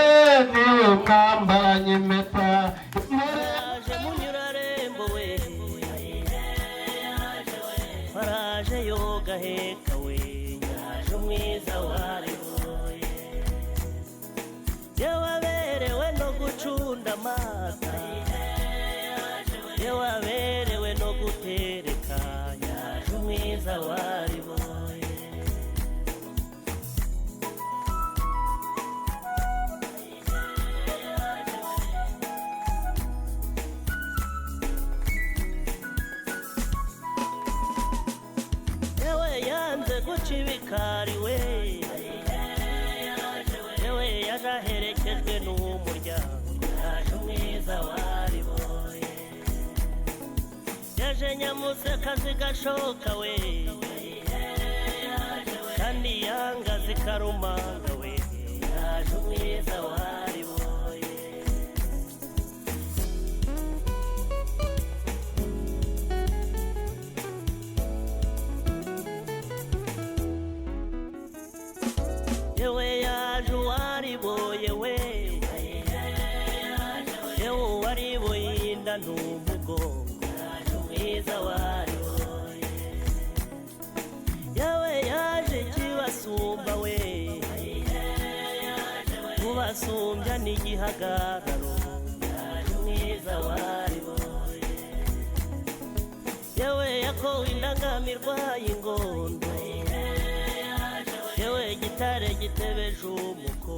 niwe mwambaranye impeta waraje yoga heka we yaje umwiza wariboye yewaberewe no gucunda amata yewaberewe no gutereka yaje umwiza wariboye guca ibikari we yewe yaje aherekejwe n'umuryango yaje umwiza wariboye yaje nyamuseka zigashoka we kandi yanga zikarumanga we yaje umwiza wariboye yewe yaje uwariboye we yewe uwariboye inda n'umugongo yaje umwiza wariboye yewe yaje kibasumba we ubasumbya n'igihagararo yaje umwiza wariboye yewe yakowe indangamirwa y'ingondo yewe gitare gitebeje umuko